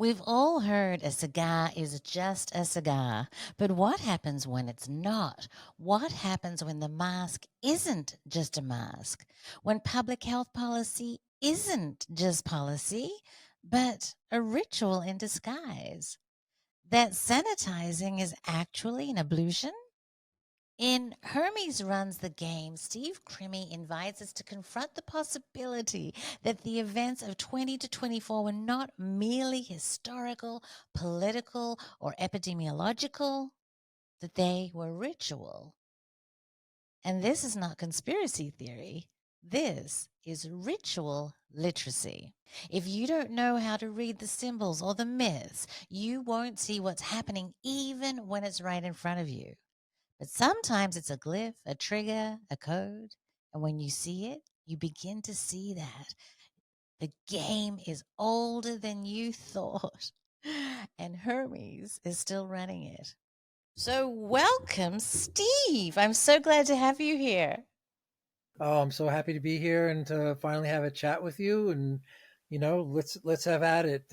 We've all heard a cigar is just a cigar, but what happens when it's not? What happens when the mask isn't just a mask? When public health policy isn't just policy, but a ritual in disguise? That sanitizing is actually an ablution? In Hermes Runs the Game, Steve Crimi invites us to confront the possibility that the events of 20 to 24 were not merely historical, political, or epidemiological, that they were ritual. And this is not conspiracy theory. This is ritual literacy. If you don't know how to read the symbols or the myths, you won't see what's happening even when it's right in front of you. But sometimes it's a glyph, a trigger, a code. And when you see it, you begin to see that the game is older than you thought. And Hermes is still running it. So, welcome, Steve. I'm so glad to have you here. Oh, I'm so happy to be here and to finally have a chat with you. And let's have at it.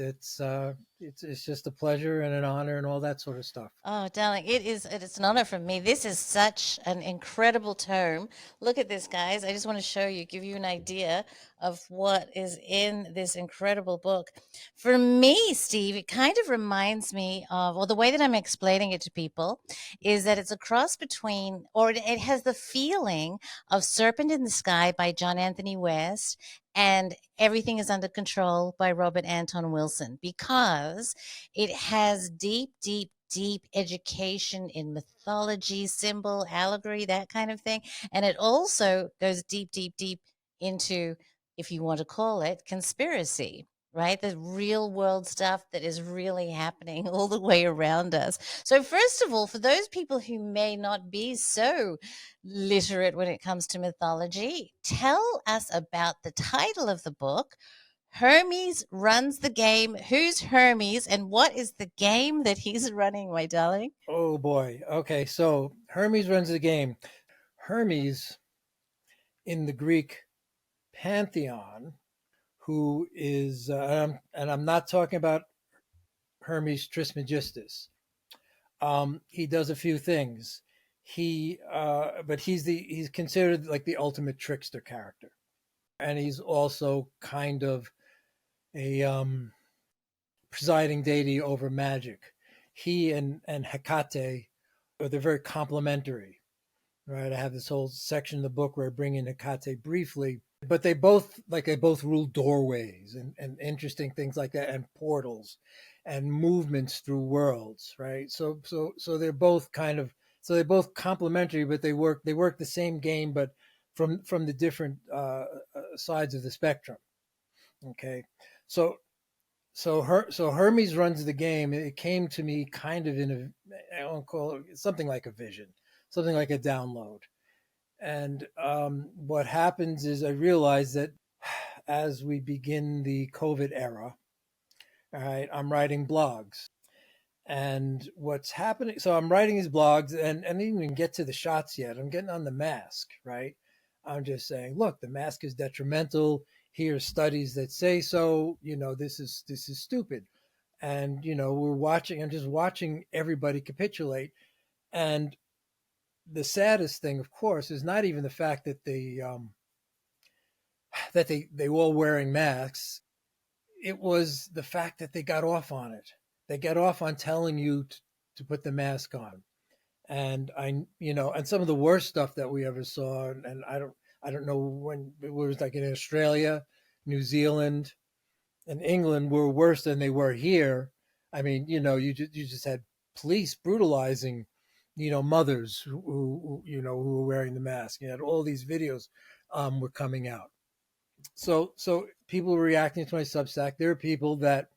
It's just a pleasure and an honor and all that sort of stuff. Oh, darling, it's an honor for me. This is such an incredible tome. Look at this, guys. I just want to show you, give you an idea of what is in this incredible book. For me, Steve, it kind of reminds me of, well, the way that I'm explaining it to people is that it's a cross between, or it has the feeling of Serpent in the Sky by John Anthony West and Everything is Under Control by Robert Anton Wilson, because it has deep education in mythology, symbol, allegory, that kind of thing. And it also goes deep into, if you want to call it, conspiracy, right? The real world stuff that is really happening all the way around us. So, first of all, for those people who may not be so literate when it comes to mythology, tell us about the title of the book. Hermes runs the game. Who's Hermes and what is the game that he's running, my darling? Oh boy. Okay, so Hermes runs the game. Hermes in the Greek pantheon, who is, and I'm not talking about Hermes Trismegistus. He does a few things. But he's considered like the ultimate trickster character, and he's also kind of a presiding deity over magic. He and Hecate, they're very complementary, right? I have this whole section of the book where I bring in Hecate briefly, but they both rule doorways and interesting things like that, and portals and movements through worlds, right? So they're both they're both complementary, but they work the same game, but from the different sides of the spectrum. Okay, so so Hermes runs the game. It came to me kind of in I don't call it something like a vision, something like a download. And what happens is I realize that as we begin the COVID era, all right, I'm writing blogs. And what's happening? So I'm writing these blogs, and I didn't even get to the shots yet. I'm getting on the mask, right? I'm just saying, look, the mask is detrimental. Here's studies that say so. This is stupid. And we're watching. I'm just watching everybody capitulate. And the saddest thing, of course, is not even the fact that they all wearing masks. It was the fact that they got off on it. They got off on telling you to put the mask on. And and some of the worst stuff that we ever saw, and I don't know when it was, like in Australia, New Zealand, and England, were worse than they were here. I mean, you just had police brutalizing, mothers who were wearing the mask. You had all these videos were coming out. So people were reacting to my Substack. There are people that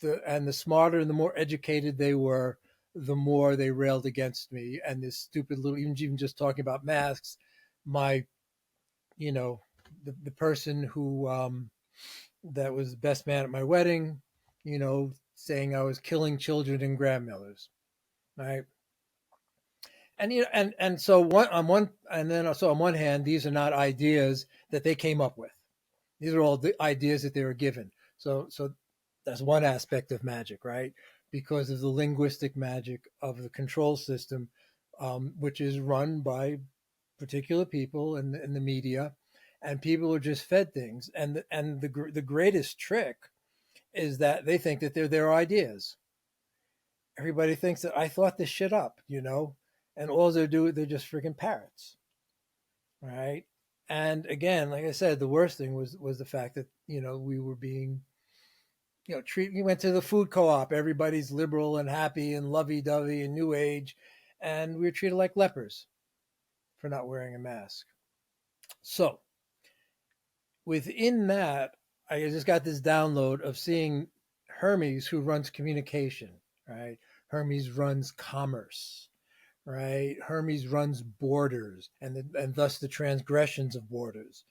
the smarter and the more educated they were, the more they railed against me and this stupid little, even just talking about masks. My, the person who that was the best man at my wedding, saying I was killing children and grandmothers, right? And and so on one hand, these are not ideas that they came up with. These are all the ideas that they were given. So That's one aspect of magic, right? Because of the linguistic magic of the control system, which is run by particular people in the media, and people are just fed things. And the greatest trick is that they think that they're their ideas. Everybody thinks that I thought this shit up, and all they're just freaking parrots, right? And again, like I said, the worst thing was the fact that we were being treat. You went to the food co-op, everybody's liberal and happy and lovey-dovey and new age, and we were treated like lepers for not wearing a mask. So within that, I just got this download of seeing Hermes, who runs communication, right? Hermes runs commerce, right? Hermes runs borders and thus the transgressions of borders.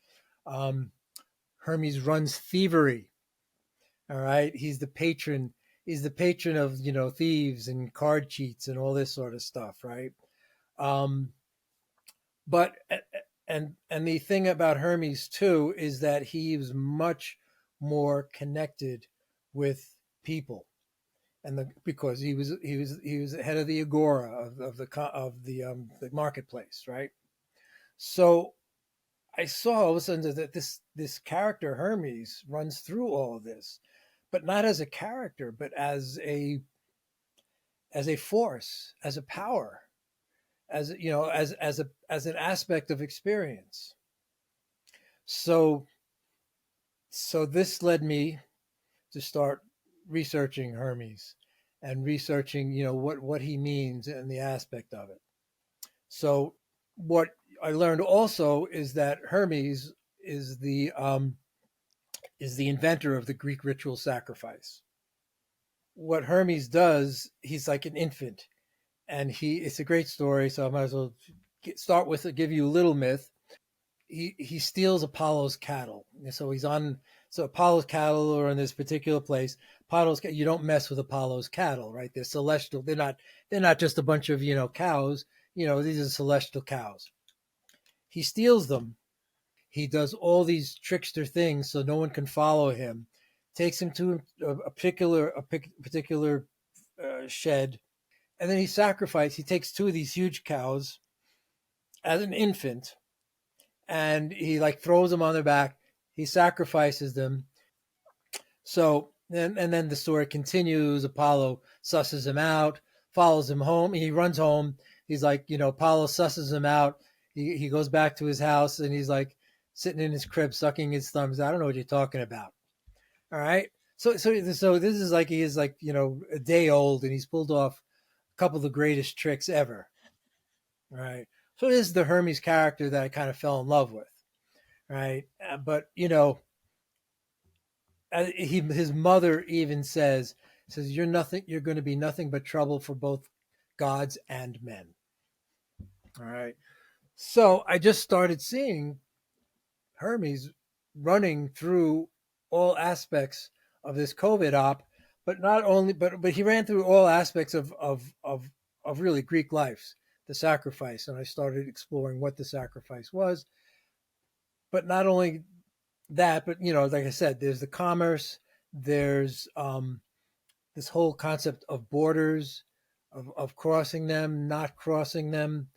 Hermes runs thievery. All right, he's the patron. He's the patron of thieves and card cheats and all this sort of stuff, right? Um, but and the thing about Hermes too is that he was much more connected with people, because he was the head of the agora of the marketplace, right? So I saw all of a sudden that this character Hermes runs through all of this, but not as a character, but as a force, as a power, as an aspect of experience. So this led me to start researching Hermes and researching what he means and the aspect of it. So what I learned also is that Hermes is the inventor of the Greek ritual sacrifice. What Hermes does, he's like an infant, and it's a great story. So I might as well start with it, give you a little myth. He steals Apollo's cattle. So Apollo's cattle are in this particular place. You don't mess with Apollo's cattle, right? They're celestial. They're not just a bunch of cows. These are celestial cows. He steals them. He does all these trickster things so no one can follow him. Takes him to a particular shed, and then he takes two of these huge cows as an infant, and he throws them on their back. He sacrifices them. So then the story continues. Apollo susses him out, follows him home. He runs home. He's Apollo susses him out. He goes back to his house, and he's sitting in his crib, sucking his thumbs. I don't know what you're talking about. All right. So this is he is a day old, and he's pulled off a couple of the greatest tricks ever. All right. So this is the Hermes character that I kind of fell in love with. Right. But his mother even says you're going to be nothing but trouble for both gods and men. All right. So I just started seeing Hermes running through all aspects of this COVID op, but not only, but he ran through all aspects of really Greek life, the sacrifice, and I started exploring what the sacrifice was. But not only that, but like I said, there's the commerce, there's this whole concept of borders, of crossing them, not crossing them,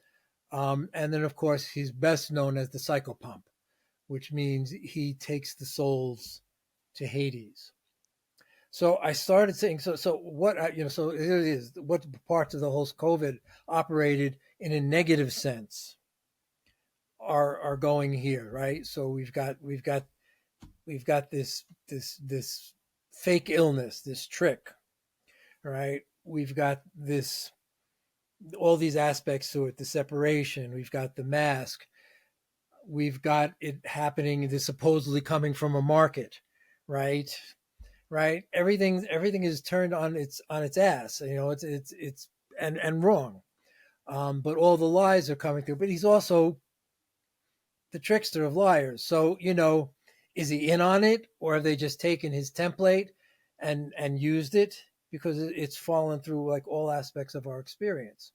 and then of course he's best known as the psychopomp, which means he takes the souls to Hades. So I started saying, so what, so it is what parts of the whole COVID operated in a negative sense are going here, right? So we've got this fake illness, this trick, right? We've got all these aspects to it, the separation. We've got the mask. We've got it happening. This supposedly coming from a market, right? Right. Everything is turned on its ass. It's and wrong. But all the lies are coming through. But he's also the trickster of liars. So is he in on it, or have they just taken his template and used it, because it's fallen through all aspects of our experience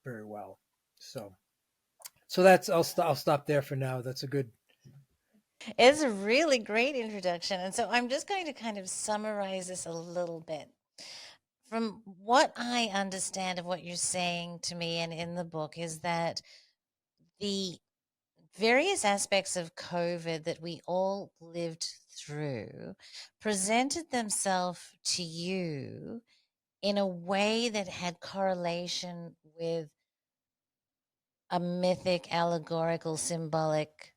very well. So that's I'll stop there for now. That's a good It's a really great introduction. And so I'm just going to kind of summarize this a little bit. From what I understand of what you're saying to me and in the book, is that the various aspects of COVID that we all lived through presented themselves to you in a way that had correlation with a mythic, allegorical, symbolic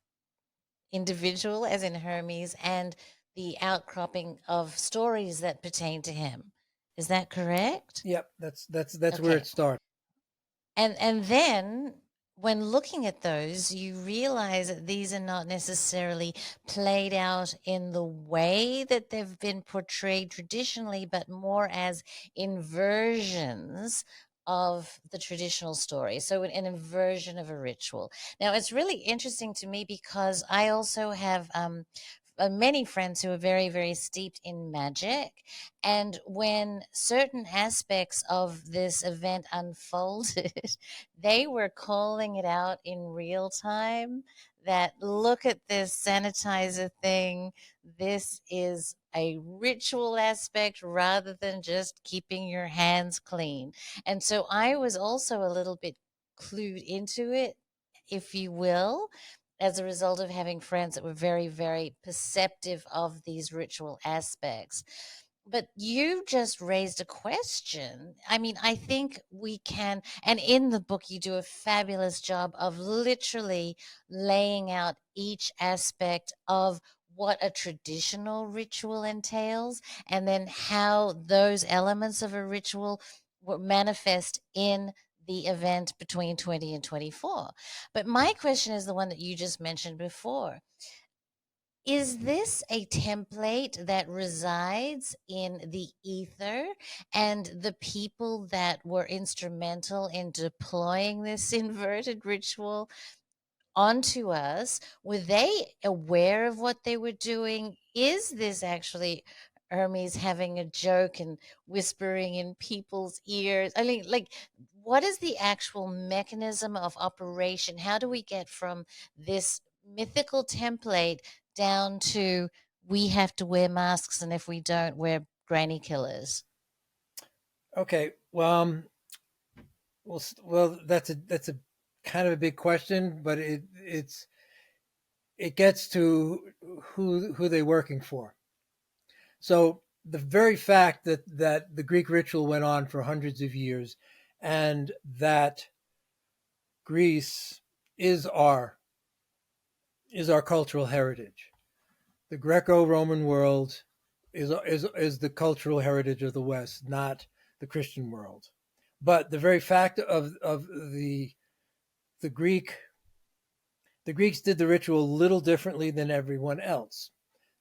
individual, as in Hermes, and the outcropping of stories that pertain to him. Is that correct? Yep, that's where Okay. it starts. And then when looking at those, you realize that these are not necessarily played out in the way that they've been portrayed traditionally, but more as inversions of the traditional story. So an inversion of a ritual. Now, it's really interesting to me because I also have many friends who are very, very steeped in magic. And when certain aspects of this event unfolded, they were calling it out in real time that look at this sanitizer thing. This is a ritual aspect rather than just keeping your hands clean. And so I was also a little bit clued into it, if you will, as a result of having friends that were very, very perceptive of these ritual aspects. But you just raised a question. I mean, I think we can, and in the book, you do a fabulous job of literally laying out each aspect of what a traditional ritual entails, and then how those elements of a ritual were manifest in the event between 20 and 24. But my question is the one that you just mentioned before. Is this a template that resides in the ether, and the people that were instrumental in deploying this inverted ritual onto us, were they aware of what they were doing? Is this actually Hermes having a joke and whispering in people's ears? I mean, like, what is the actual mechanism of operation? How do we get from this mythical template down to we have to wear masks, and if we don't, we're granny killers? Okay, well, that's a kind of a big question, but it gets to who they working for. So the very fact that the Greek ritual went on for hundreds of years, and that Greece is our is our cultural heritage. The Greco-Roman world is the cultural heritage of the West, not the Christian world. But the very fact of the Greek the Greeks did the ritual a little differently than everyone else,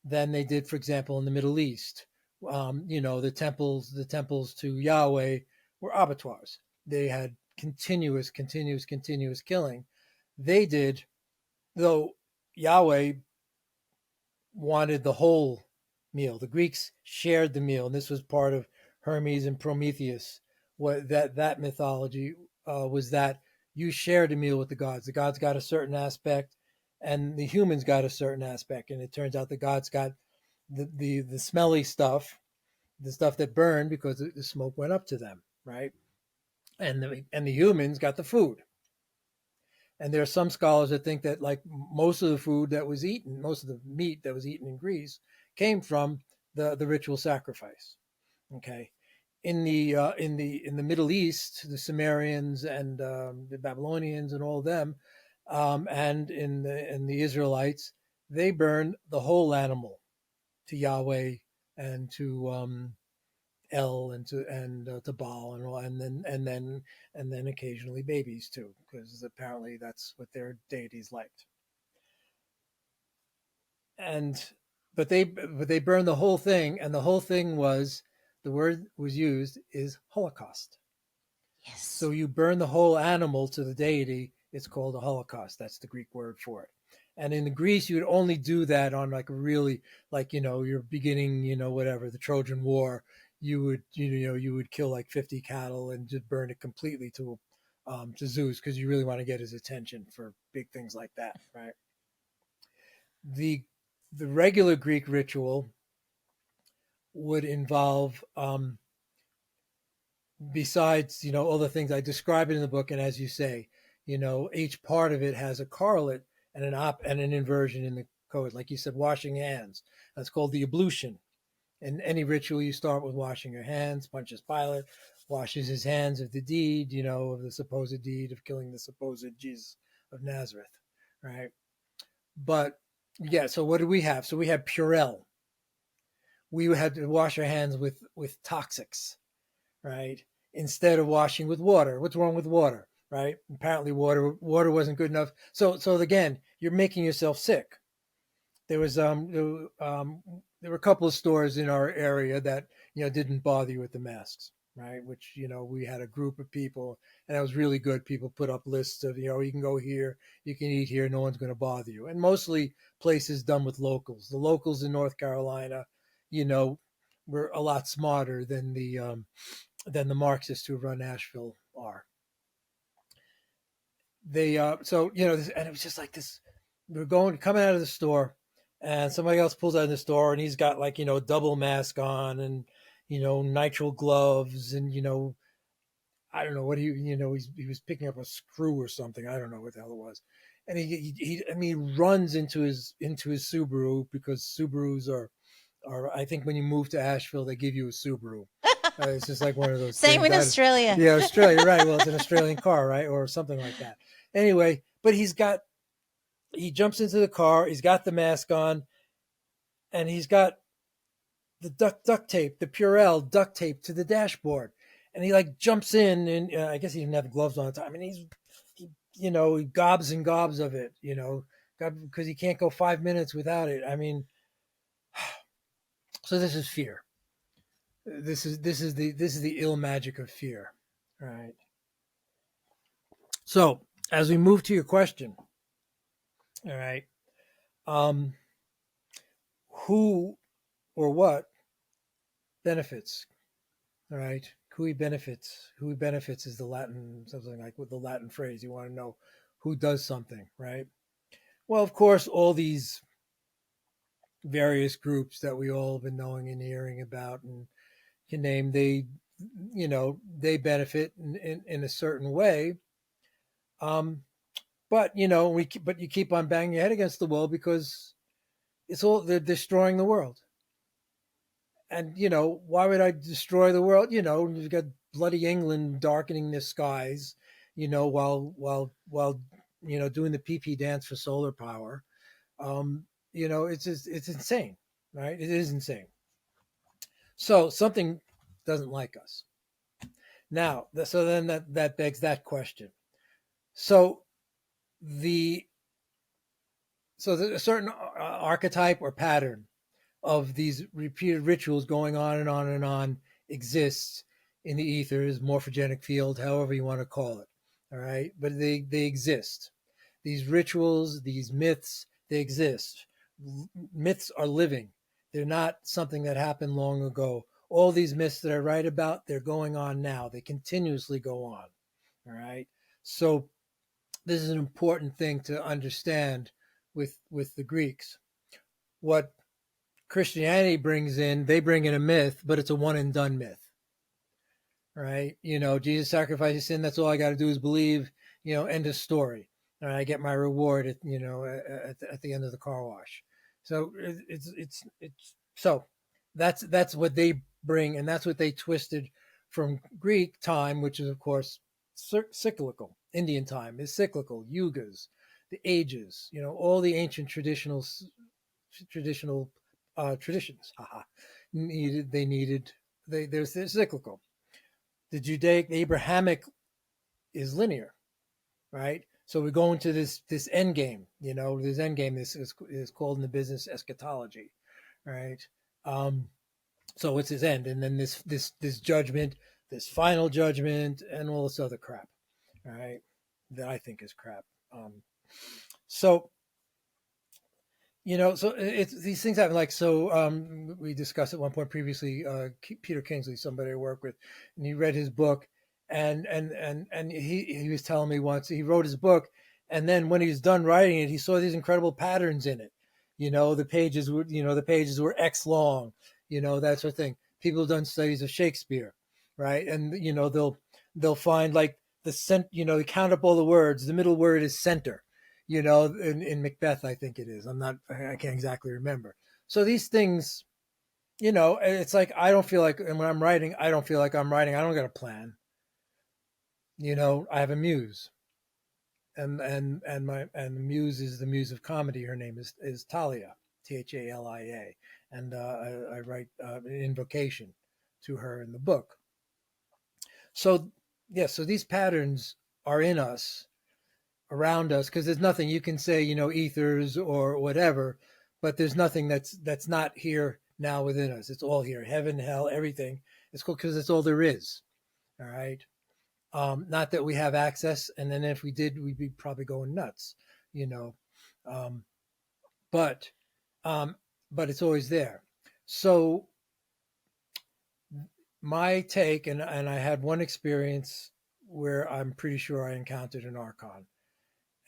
than they did, for example, in the Middle East. The temples to Yahweh were abattoirs. They had continuous killing. They did, though Yahweh wanted the whole meal. The Greeks shared the meal, and this was part of Hermes and Prometheus. What that mythology was that you shared a meal with the gods. The gods got a certain aspect, and the humans got a certain aspect. And it turns out the gods got the smelly stuff, the stuff that burned because the smoke went up to them, right? And the humans got the food. And there are some scholars that think that like most of the food that was eaten, most of the meat that was eaten in Greece, came from the ritual sacrifice. Okay, in the Middle East, the Sumerians and the Babylonians and all of them, and in the Israelites, they burned the whole animal to Yahweh and to El and to Baal and all, and then occasionally babies too, because apparently that's what their deities liked. And but they burned the whole thing, and the whole thing was the word was used is Holocaust. So Yes. you burn the whole animal to the deity. It's called a Holocaust. That's the Greek word for it. And in Greece, you would only do that on like a really like you're beginning whatever the Trojan War. You would kill like 50 cattle and just burn it completely to Zeus because you really want to get his attention for big things like that, right? the the regular Greek ritual would involve, besides, all the things I describe it in the book, and as you say, each part of it has a correlate and an inversion in the code. Like you said, washing hands. That's called the ablution. In any ritual, you start with washing your hands. Pontius Pilate washes his hands of the deed, of the supposed deed of killing the supposed Jesus of Nazareth, right? But yeah, so what do we have? So we have Purell. We had to wash our hands with toxics, right? Instead of washing with water. What's wrong with water, right? Apparently water wasn't good enough. So again, you're making yourself sick. There was there were a couple of stores in our area that didn't bother you with the masks, right? Which we had a group of people, and that was really good. People put up lists of you can go here, you can eat here, no one's going to bother you, and mostly places done with locals. The locals in North Carolina, were a lot smarter than the Marxists who run Asheville are. They and it was just like this. We're coming out of the store, and somebody else pulls out of the store, and he's got like a double mask on, and nitrile gloves, and I don't know what he was picking up a screw or something. I don't know what the hell it was, and he runs into his Subaru, because Subarus are I think when you move to Asheville they give you a Subaru. It's just like one of those Same things. in Australia. Yeah, Australia, right? Well, it's an Australian car, right, or something like that. Anyway, but he jumps into the car. He's got the mask on, and he's got the duct tape, the Purell duct tape to the dashboard, and he like jumps in, and I guess he didn't have gloves on at the time, and he gobs and gobs of it, because he can't go 5 minutes without it. I mean, so this is fear. This is the ill magic of fear, right? So as we move to your question, all right, who or what benefits? All right, cui benefits. Who benefits is the Latin, something like with the Latin phrase. You want to know who does something, right? Well, of course, all these various groups that we all have been knowing and hearing about, and can name, they benefit in a certain way. But you keep on banging your head against the wall, because they're destroying the world. And why would I destroy the world? You've got bloody England darkening the skies, while doing the PP dance for solar power. It's insane, right? It is insane. So something doesn't like us. Now, so then that begs that question. So there's a certain archetype or pattern of these repeated rituals going on and on and on exists in the ethers, morphogenic field, however you want to call it. All right. But they exist. These rituals, these myths, they exist. Myths are living. They're not something that happened long ago. All these myths that I write about, they're going on now. They continuously go on. All right. So this is an important thing to understand with the Greeks. What Christianity brings in, they bring in a myth, but it's a one and done myth, right? Jesus sacrificed his sin. That's all I got to do is believe, end of story. And I get my reward at the end of the car wash. So it's so that's what they bring, and that's what they twisted from Greek time, which is of course cyclical. Indian time is cyclical. Yugas, the ages, all the ancient traditional traditions. They're cyclical. The Abrahamic is linear, right? So we go into this end game. This end game is called in the business eschatology, right? So it's his end, and then this judgment, this final judgment, and all this other crap, all right, that I think is crap. So so it's these things happen. Like, so we discussed at one point previously, Peter Kingsley, somebody I work with, and he read his book, and he was telling me once he wrote his book, and then when he was done writing it, he saw these incredible patterns in it, The pages were X long, that sort of thing. People have done studies of Shakespeare, right? And they'll find like they count up all the words. The middle word is center, in Macbeth, I think it is. I can't exactly remember. So these things, it's like I don't feel like, and when I'm writing, I don't feel like I'm writing. I don't got a plan. I have a muse, and the muse is the muse of comedy. Her name is Talia, Thalia, and I write an invocation to her in the book. So so these patterns are in us, around us, because there's nothing you can say, ethers or whatever, but there's nothing that's not here now within us. It's all here, heaven, hell, everything. It's cool because it's all there is. All right. Not that we have access, and then if we did, we'd be probably going nuts, you know. Um, but but it's always there. So my take, and I had one experience where I'm pretty sure I encountered an archon,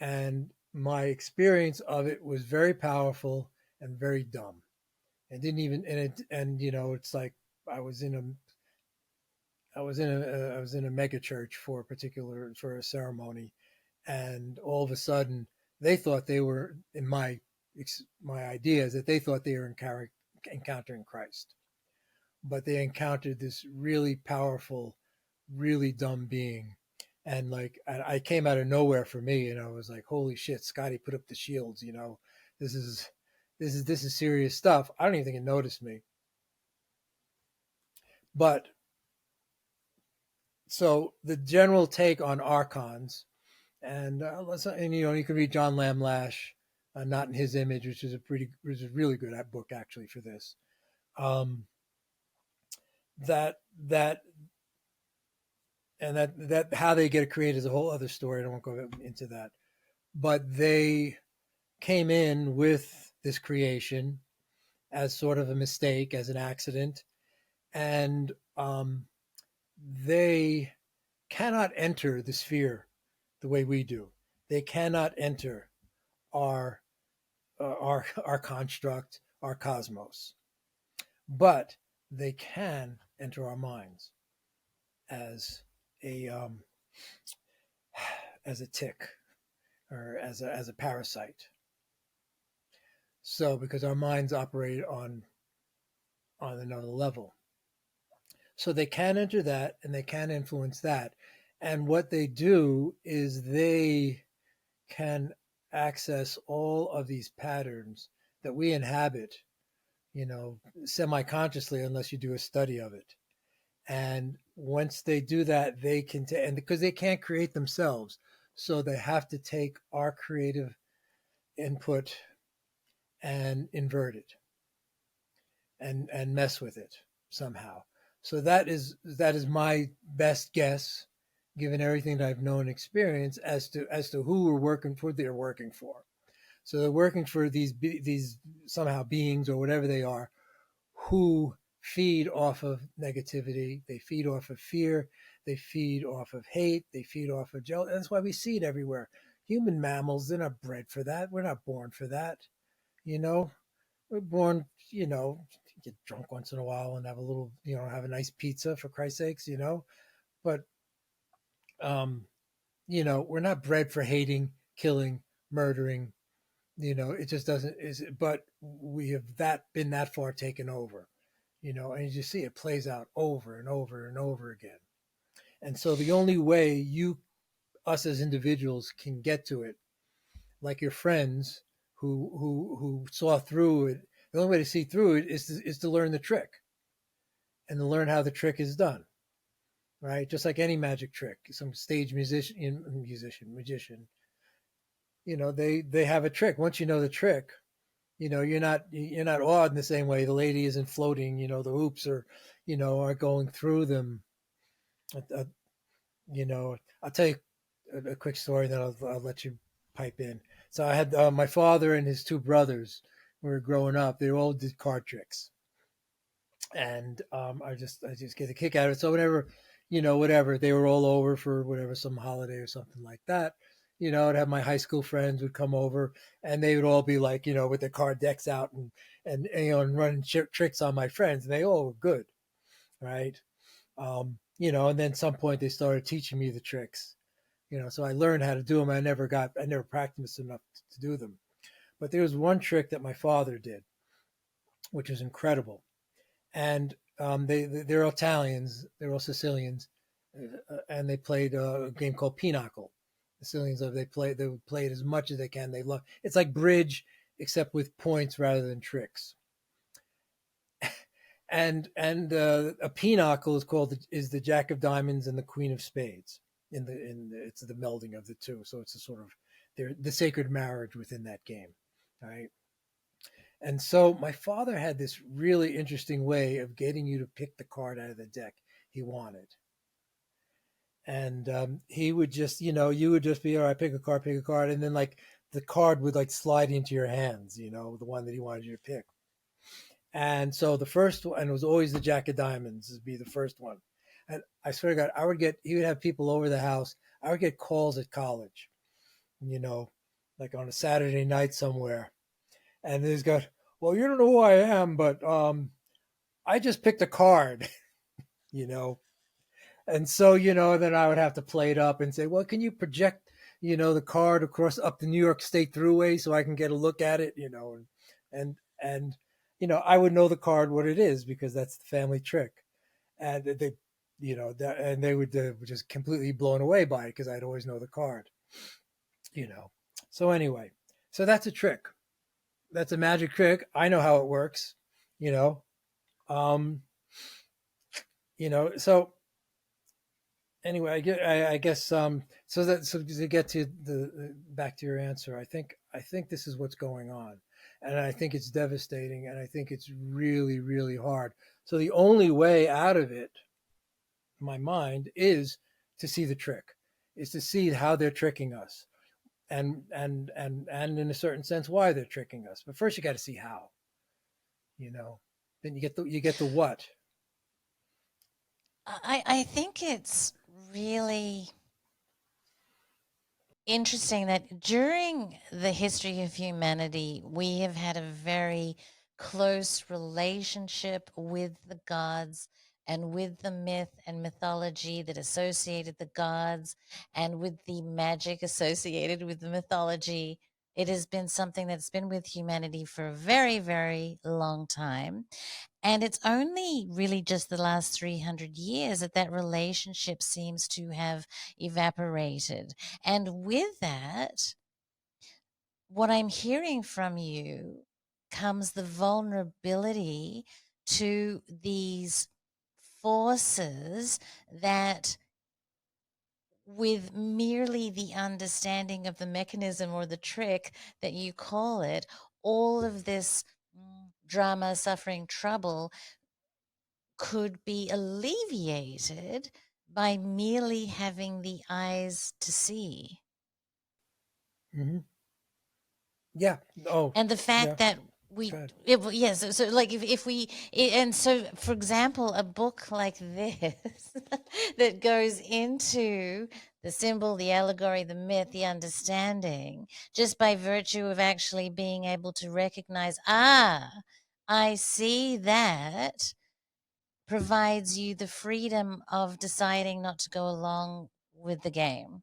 and my experience of it was very powerful and very dumb, and didn't even and it's like I was in a I was in a mega church for a ceremony, and all of a sudden they thought they were in my idea is that they thought they were encountering Christ, but they encountered this really powerful, really dumb being. And like I came out of nowhere for me, and I was like, "Holy shit, Scotty, put up the shields!" This is this is serious stuff. I don't even think it noticed me, but so the general take on archons, and you can read John Lamb Lash, Not in His Image, which is a really good book actually for this. That and that how they get created is a whole other story. I won't go into that, but they came in with this creation as sort of a mistake, as an accident, and they cannot enter the sphere the way we do. They cannot enter our our construct, our cosmos, but they can enter our minds as a as a tick or as a parasite. So because our minds operate on another level, so they can enter that and they can influence that. And what they do is they can access all of these patterns that we inhabit, semi-consciously, unless you do a study of it. And once they do that, they can and because they can't create themselves, so they have to take our creative input and invert it and mess with it somehow. So that is my best guess, given everything that I've known and experienced, as to who we're working for. They're working for. So they're working for these somehow beings or whatever they are, who feed off of negativity. They feed off of fear. They feed off of hate. They feed off of jealousy. That's why we see it everywhere. Human mammals, they're not bred for that. We're not born for that. We're born, get drunk once in a while and have a little, have a nice pizza, for Christ's sakes, but, we're not bred for hating, killing, murdering. It just doesn't but we have been that far taken over, and you see it plays out over and over and over again. And so the only way us as individuals can get to it, like your friends who saw through it, the only way to see through it is to learn the trick and to learn how the trick is done, right? Just like any magic trick, some stage magician, they have a trick. Once you know the trick, you're not awed in the same way. The lady isn't floating, the hoops are going through them. I'll tell you a quick story, then I'll let you pipe in. So I had my father and his two brothers, when we were growing up, they all did card tricks, and I just get a kick out of it. So whenever, whatever, they were all over for whatever, some holiday or something like that, I'd have my high school friends would come over, and they would all be like, with their card decks out, and running tricks on my friends, and they all were good, right? And then at some point they started teaching me the tricks, so I learned how to do them. I never practiced enough to do them. But there was one trick that my father did, which was incredible. And they're Italians, they're all Sicilians, and they played a game called Pinochle. The Sicilians, they would play it as much as they can. They love it's like bridge, except with points rather than tricks. And a Pinochle is the Jack of Diamonds and the Queen of Spades. It's the melding of the two, so it's a sort of the sacred marriage within that game, right? And so my father had this really interesting way of getting you to pick the card out of the deck he wanted. And he would just, you would just be, all right, pick a card. And then like the card would like slide into your hands, the one that he wanted you to pick. And so the first one, and it was always the Jack of Diamonds, would be the first one. And I swear to God, he would have people over the house. I would get calls at college, like on a Saturday night somewhere. And he's got, well, you don't know who I am, but I just picked a card, you know. And so, then I would have to play it up and say, well, can you project, the card across up the New York State Thruway so I can get a look at it, and I would know the card what it is because that's the family trick. And they would just completely blown away by it because I'd always know the card, you know. So anyway, so that's a trick. That's a magic trick. I know how it works, you know. Um, so anyway, I guess so to get to the back to your answer, I think this is what's going on, and I think it's devastating, and I think it's really really hard. So the only way out of it, in my mind, is to see the trick, is to see how they're tricking us, and in a certain sense why they're tricking us. But first, you got to see how, you know. Then you get the what. I think it's really interesting that during the history of humanity, we have had a very close relationship with the gods and with the myth and mythology that associated the gods and with the magic associated with the mythology. It has been something that's been with humanity for a very, very long time. And it's only really just the last 300 years that that relationship seems to have evaporated. And with that, what I'm hearing from you comes the vulnerability to these forces that, with merely the understanding of the mechanism or the trick that you call it, all of this drama, suffering, trouble could be alleviated by merely having the eyes to see. Mm-hmm. Yeah. Oh, And the fact yeah. that we, Good. yeah, so like if we, and so for example, a book like this that goes into the symbol, the allegory, the myth, the understanding, just by virtue of actually being able to recognize, I see that, provides you the freedom of deciding not to go along with the game.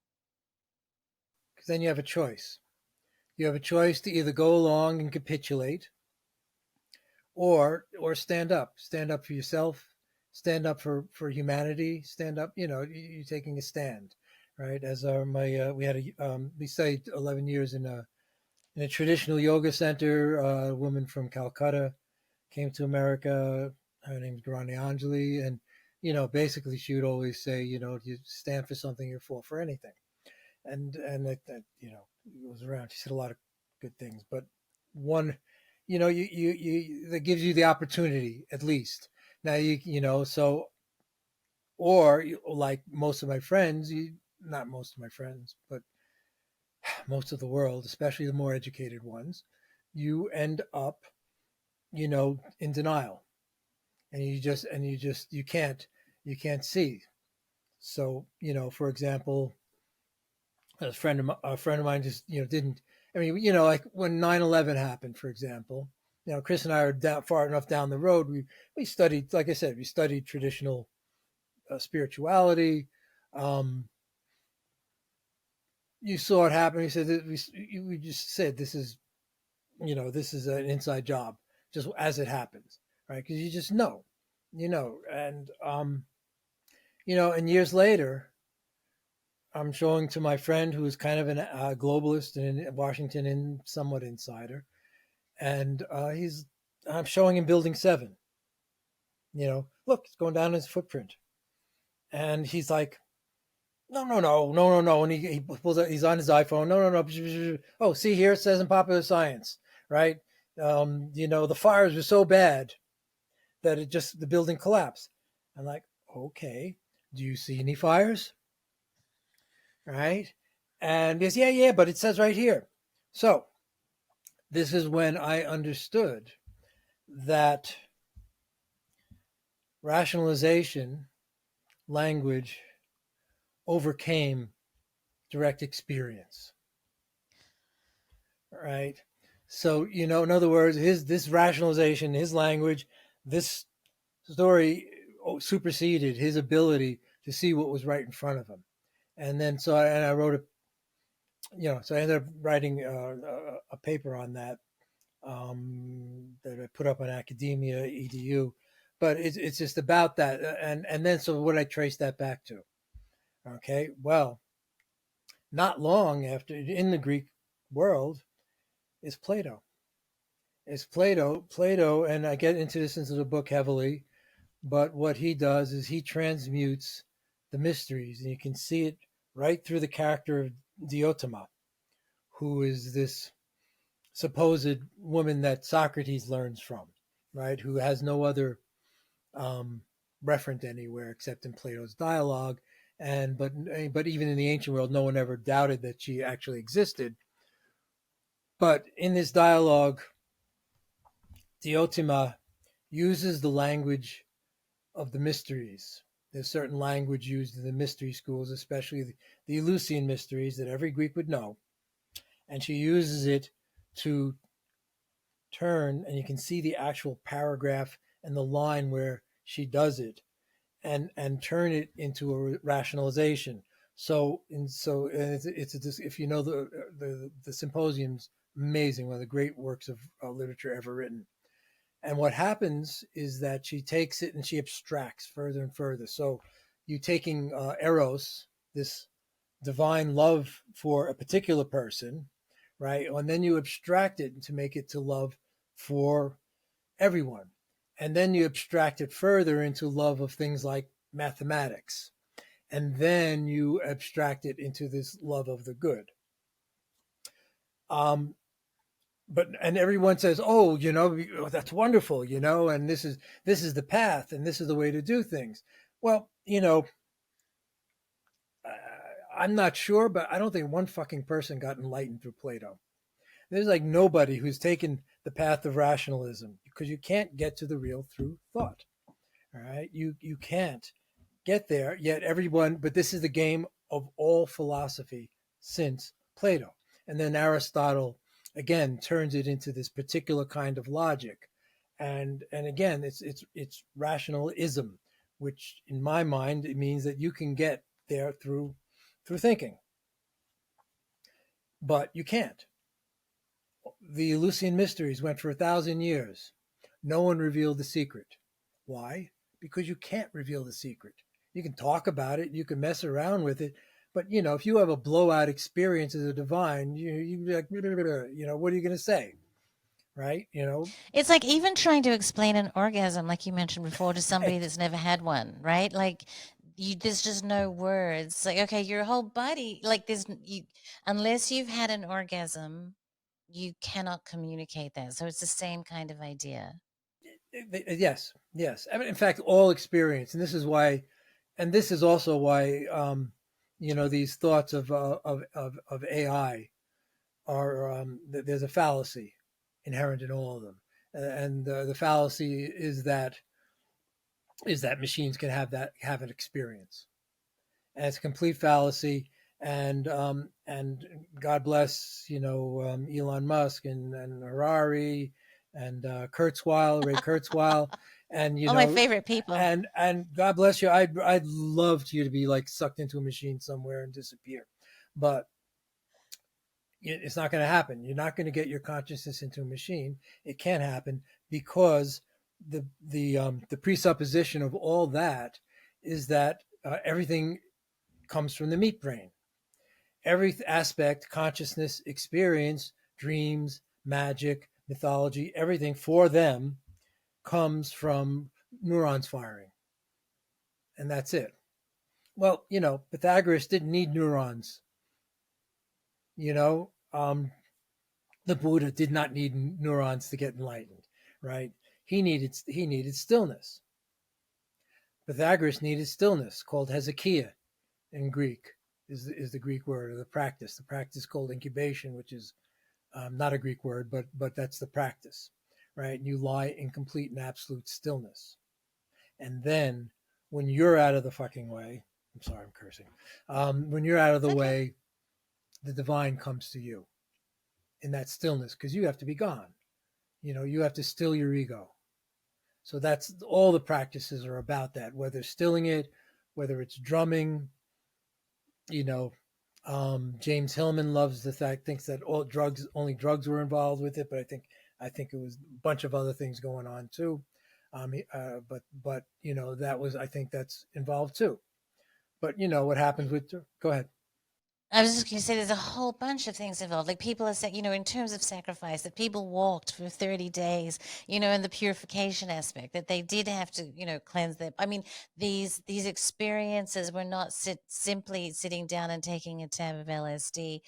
Because then you have a choice. You have a choice to either go along and capitulate, or stand up for yourself, stand up for humanity, stand up. You're taking a stand, right? As my we studied 11 years in a traditional yoga center. A woman from Calcutta came to America. Her name's Grani Anjali, and basically she would always say, you stand for something, you're for anything. And it was around. She said a lot of good things, but one, you that gives you the opportunity at least. Now so, or like most of my friends, not most of my friends, but most of the world, especially the more educated ones, you end up, in denial, and you can't see. So, for example, A friend of mine just didn't. I mean, like when 9/11 happened, for example. Chris and I are far enough down the road. We studied, like I said, we studied traditional spirituality. Um, you saw it happen. He said that we just said this is an inside job, just as it happens, right? Because you just know, and and years later, I'm showing to my friend who is kind of a globalist and in Washington and somewhat insider, and I'm showing him Building 7. Look, it's going down his footprint, and he's like, no, no, no, no, no, no, and he pulls out, he's on his iPhone, no, no, no, oh, see here, it says in Popular Science, right? The fires were so bad that the building collapsed. I'm like, okay, do you see any fires? Right? And yes, yeah, yeah, but it says right here. So this is when I understood that rationalization, language overcame direct experience. Right? So, in other words, this rationalization, his language, this story superseded his ability to see what was right in front of him. And then I wrote so I ended up writing a paper on that that I put up on Academia Edu. But it's just about that, and then so what I trace that back to. Okay, well, not long after, in the Greek world, is Plato. Plato, and I get into this into the book heavily, but what he does is he transmutes the mysteries, and you can see it right through the character of Diotima, who is this supposed woman that Socrates learns from, right? Who has no other referent anywhere except in Plato's dialogue, but even in the ancient world, no one ever doubted that she actually existed. But in this dialogue, Diotima uses the language of the mysteries. There's certain language used in the mystery schools, especially the Eleusinian mysteries that every Greek would know. And she uses it to turn, and you can see the actual paragraph and the line where she does it, and turn it into a rationalization. So if you know the Symposium's amazing, one of the great works of literature ever written. And what happens is that she takes it and she abstracts further and further. So you taking eros, this divine love for a particular person, right? And then you abstract it to make it to love for everyone. And then you abstract it further into love of things like mathematics. And then you abstract it into this love of the good. And everyone says, oh, that's wonderful, and this is the path, and this is the way to do things. Well, I'm not sure, but I don't think one fucking person got enlightened through Plato. There's like nobody who's taken the path of rationalism, because you can't get to the real through thought. All right, you can't get there yet. But this is the game of all philosophy since Plato, and then Aristotle again turns it into this particular kind of logic, and again it's rationalism, which in my mind it means that you can get there through thinking, but you can't. The Eleusinian mysteries went for 1,000 years. No one revealed the secret. Why? Because you can't reveal the secret. You can talk about it, you can mess around with it, but if you have a blowout experience as a divine, you like, what are you going to say, right? It's like even trying to explain an orgasm, like you mentioned before, to somebody Right. that's never had one, right? Like there's just no words. Like, okay, your whole body, like unless you've had an orgasm, you cannot communicate that. So it's the same kind of idea. Yes, yes. I mean, in fact, all experience, and this is also why, these thoughts of AI are there's a fallacy inherent in all of them, and the fallacy is that machines can have an experience, and it's a complete fallacy. and God bless, Elon Musk and Harari and Ray Kurzweil, and All my favorite people. and God bless you. I'd love you to be like sucked into a machine somewhere and disappear, but it's not going to happen. You're not going to get your consciousness into a machine. It can't happen because the presupposition of all that is that everything comes from the meat brain. Every aspect, consciousness, experience, dreams, magic, mythology, everything for them comes from neurons firing, and that's it. Well, Pythagoras didn't need neurons. You know, the Buddha did not need neurons to get enlightened, right? He needed stillness. Pythagoras needed stillness, called hesychia in Greek, is the Greek word, or the practice. The practice called incubation, which is not a Greek word, but that's the practice, right? And you lie in complete and absolute stillness, and then when you're out of the fucking way, I'm sorry, I'm cursing. When you're out of It's the okay. way, the divine comes to you in that stillness because you have to be gone. You have to still your ego. So that's all the practices are about that, whether stilling it, whether it's drumming, you know, James Hillman loves the fact, thinks that only drugs were involved with it, but I think it was a bunch of other things going on too. But that was, I think that's involved too. But what happens with, go ahead. I was just going to say there's a whole bunch of things involved. Like people are saying, in terms of sacrifice, that people walked for 30 days, in the purification aspect, that they did have to, cleanse them. I mean, these experiences were not simply sitting down and taking a tab of LSD.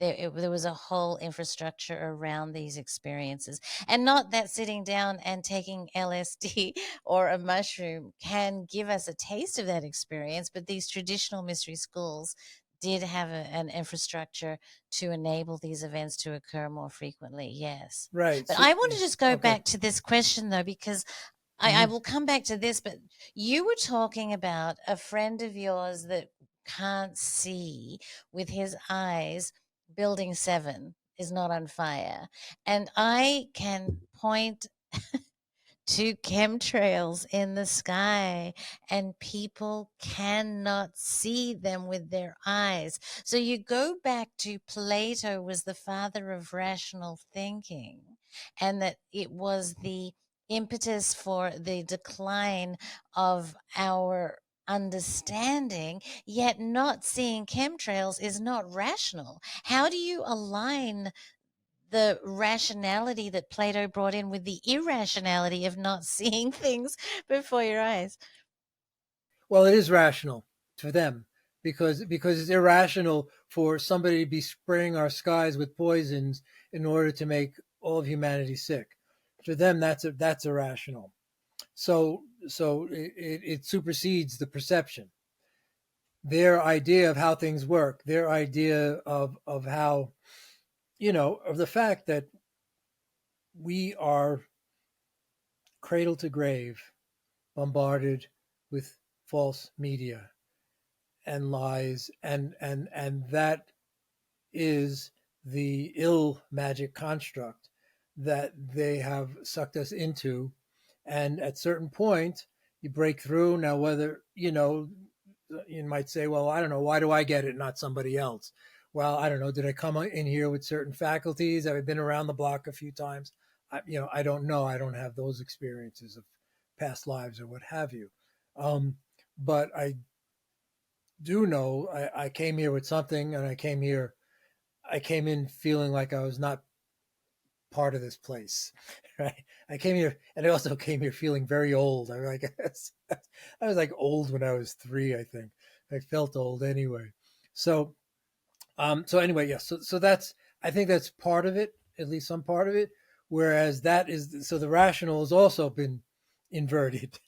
There was a whole infrastructure around these experiences. And not that sitting down and taking LSD or a mushroom can give us a taste of that experience, but these traditional mystery schools did have an infrastructure to enable these events to occur more frequently. Yes. Right. But So, I want yeah. to just go Okay. back to this question, though, because I Hmm. will come back to this. But you were talking about a friend of yours that can't see with his eyes. Building 7 is not on fire. And I can point to chemtrails in the sky, and people cannot see them with their eyes. So you go back to Plato was the father of rational thinking, and that it was the impetus for the decline of our understanding, yet not seeing chemtrails is not rational. How do you align the rationality that Plato brought in with the irrationality of not seeing things before your eyes? Well, it is rational for them because it's irrational for somebody to be spraying our skies with poisons in order to make all of humanity sick. For them, that's irrational. So it supersedes the perception. Their idea of how things work, their idea of how of the fact that we are cradle to grave bombarded with false media and lies, and that is the ill magic construct that they have sucked us into. And at certain point you break through. Now, whether you might say, well, I don't know, why do I get it, not somebody else? Well, I don't know, did I come in here with certain faculties? Have I been around the block a few times? I don't know. I don't have those experiences of past lives or what have you. But I do know I came here with something, and I came in feeling like I was not part of this place, right? I came here, and I also came here feeling very old. I was like old when I was 3, I think. I felt old anyway. So, so anyway, yes. So that's, I think that's part of it, at least some part of it. Whereas so the rational has also been inverted.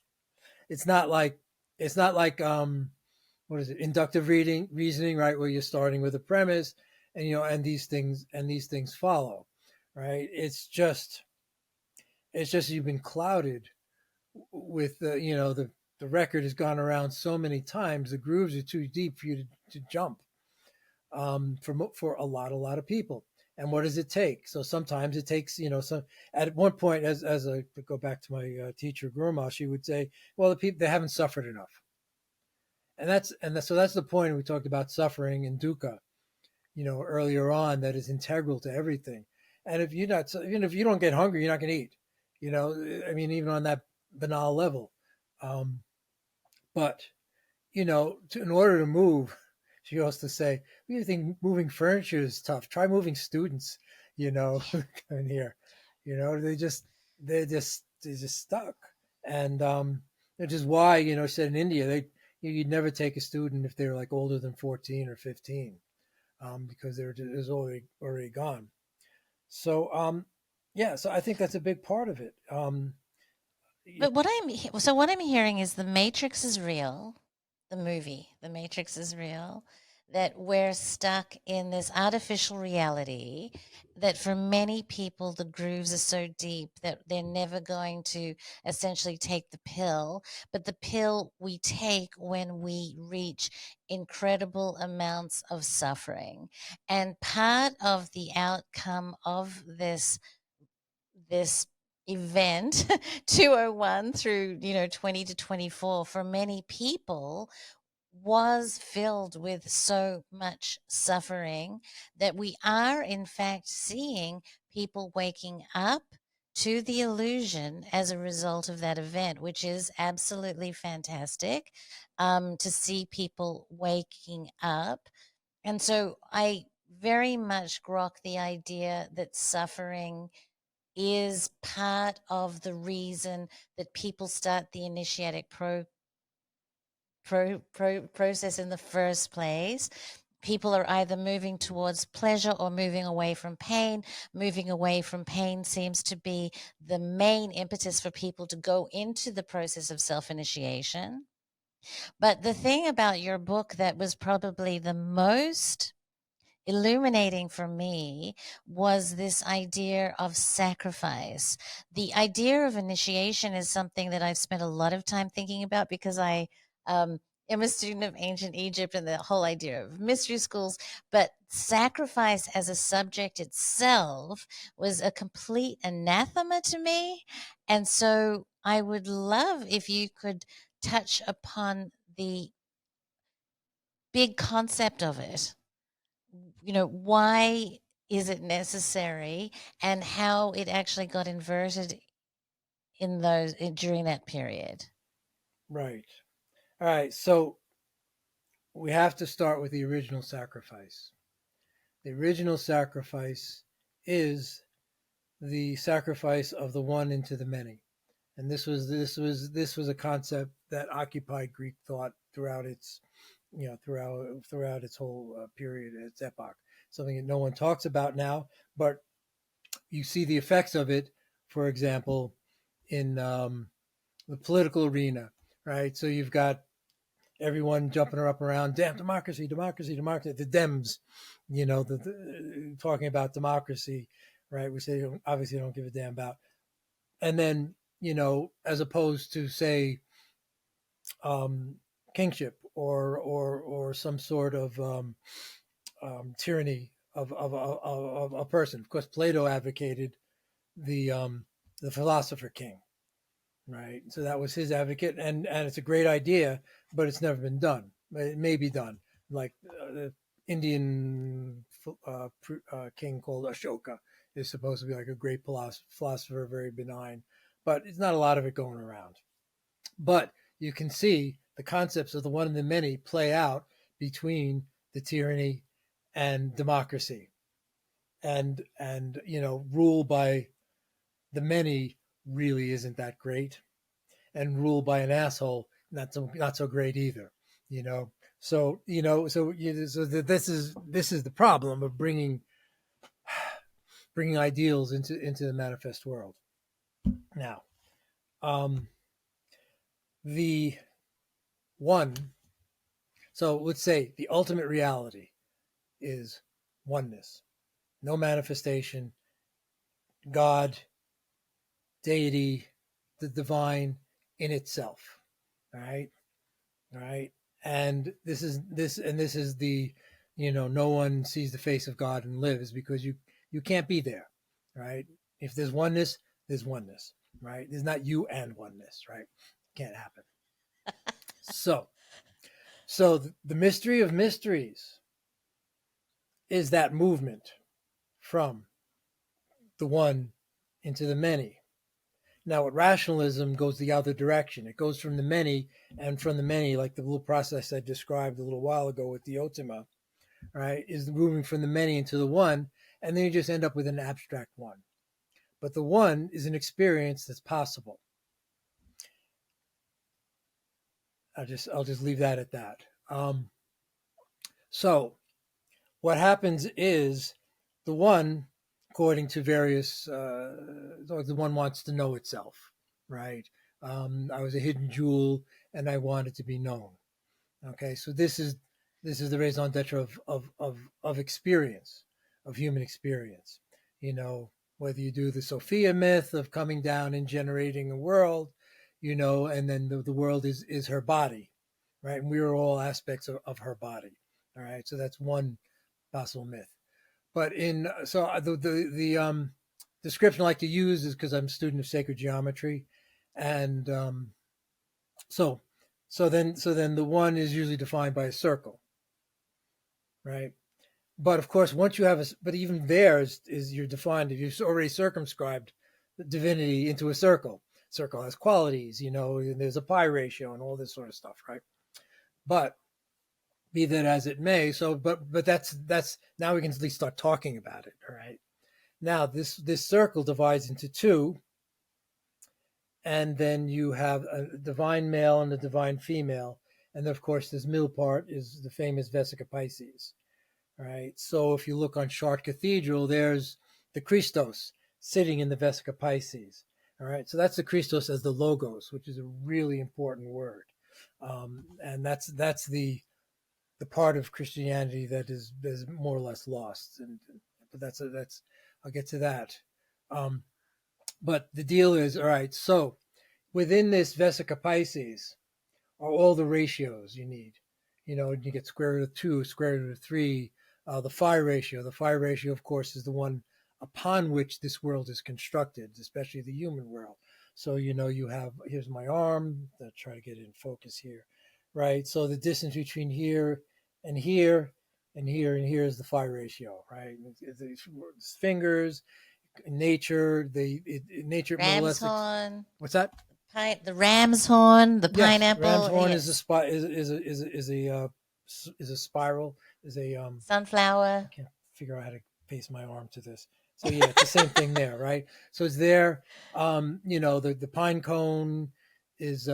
It's not like, it's not like, what is it, inductive reasoning, right, where you're starting with a premise, and these things follow, right? It's just you've been clouded with the record has gone around so many times, the grooves are too deep for you to jump. for a lot of people. And what does it take? So sometimes it takes, some. At one point, as I go back to my teacher Grandma, she would say, "Well, the people, they haven't suffered enough," so that's the point. We talked about suffering and dukkha, earlier on, that is integral to everything. And if you're not, even if you don't get hungry, you're not going to eat. I mean, even on that banal level. Um, but in order to move, she used to say, "We think moving furniture is tough. Try moving students." In here, they're just stuck, and which is why she said in India you'd never take a student if they're like older than 14 or 15, because they're just already gone. So yeah, so I think that's a big part of it. But what I'm hearing is the Matrix is real, the movie, the Matrix is real, that we're stuck in this artificial reality, that for many people the grooves are so deep that they're never going to essentially take the pill, but the pill we take when we reach incredible amounts of suffering. And part of the outcome of this event 201 through 20 to 24 for many people was filled with so much suffering that we are in fact seeing people waking up to the illusion as a result of that event, which is absolutely fantastic, to see people waking up. And so I very much grok the idea that suffering is part of the reason that people start the initiatic process in the first place. People are either moving towards pleasure or moving away from pain. Moving away from pain seems to be the main impetus for people to go into the process of self-initiation. But the thing about your book that was probably the most illuminating for me was this idea of sacrifice. The idea of initiation is something that I've spent a lot of time thinking about because I am a student of ancient Egypt and the whole idea of mystery schools. But sacrifice as a subject itself was a complete anathema to me. And so I would love if you could touch upon the big concept of it. Why is it necessary, and how it actually got inverted during that period? Right. All right. So we have to start with the original sacrifice. The original sacrifice is the sacrifice of the one into the many, and this was a concept that occupied Greek thought throughout its throughout its whole period, its epoch. Something that no one talks about now, but you see the effects of it. For example, in the political arena, right? So you've got everyone jumping up around, damn democracy, democracy, democracy. The Dems, talking about democracy, right? Which they obviously don't give a damn about. And then, as opposed to say kingship or some sort of tyranny of a person. Of course, Plato advocated the philosopher king, right? So that was his advocate, and it's a great idea, but it's never been done. It may be done, like the Indian king called Ashoka is supposed to be like a great philosopher, very benign, but it's not a lot of it going around. But you can see the concepts of the one and the many play out between the tyranny and democracy, and rule by the many really isn't that great, and rule by an asshole not so great either. You know, this is the problem of bringing ideals into the manifest world. Now, the one. So let's say the ultimate reality is oneness, no manifestation, God, deity, the divine in itself. All right, all right, and this is the no one sees the face of God and lives, because you can't be there, right? If there's oneness, there's oneness, right? There's not you and oneness, right? Can't happen. So the mystery of mysteries is that movement from the one into the many. Now, with rationalism goes the other direction. It goes from the many, and from the many, like the little process I described a little while ago with the Otima, right, is moving from the many into the one, and then you just end up with an abstract one. But the one is an experience that's possible. I'll just leave that at that. So what happens is the one, according to various, the one wants to know itself, right? I was a hidden jewel, and I wanted to be known. Okay, so this is the raison d'etre of experience, of human experience. Whether you do the Sophia myth of coming down and generating a world, and then the world is her body, right? And we are all aspects of her body. All right, so that's one possible myth. But the description I like to use is because I'm a student of sacred geometry, and so then the one is usually defined by a circle, right? But of course, once you have but even there is you're defined, if you've already circumscribed the divinity into a circle. Circle has qualities, and there's a pi ratio and all this sort of stuff, right? But be that as it may, but that's now we can at least start talking about it. All right. Now this circle divides into two, and then you have a divine male and a divine female, and of course this middle part is the famous Vesica Pisces. All right. So if you look on Chartres Cathedral, there's the Christos sitting in the Vesica Pisces. All right. So that's the Christos as the logos, which is a really important word, and that's the part of Christianity that is more or less lost. But that's I'll get to that. But the deal is, all right, so within this Vesica Pisces are all the ratios you need. You get square root of 2, square root of 3, the phi ratio. The phi ratio, of course, is the one upon which this world is constructed, especially the human world. So, you have, here's my arm. I'll try to get it in focus here, right? So the distance between here and here and here and here is the phi ratio, right? It's fingers, nature, nature more or Ram's less. horn. What's that? The ram's horn, the Yes, pineapple. ram's horn yes. is a spiral, is a Sunflower. I can't figure out how to face my arm to this. So yeah, it's the same thing there, right? So it's there. The pine cone is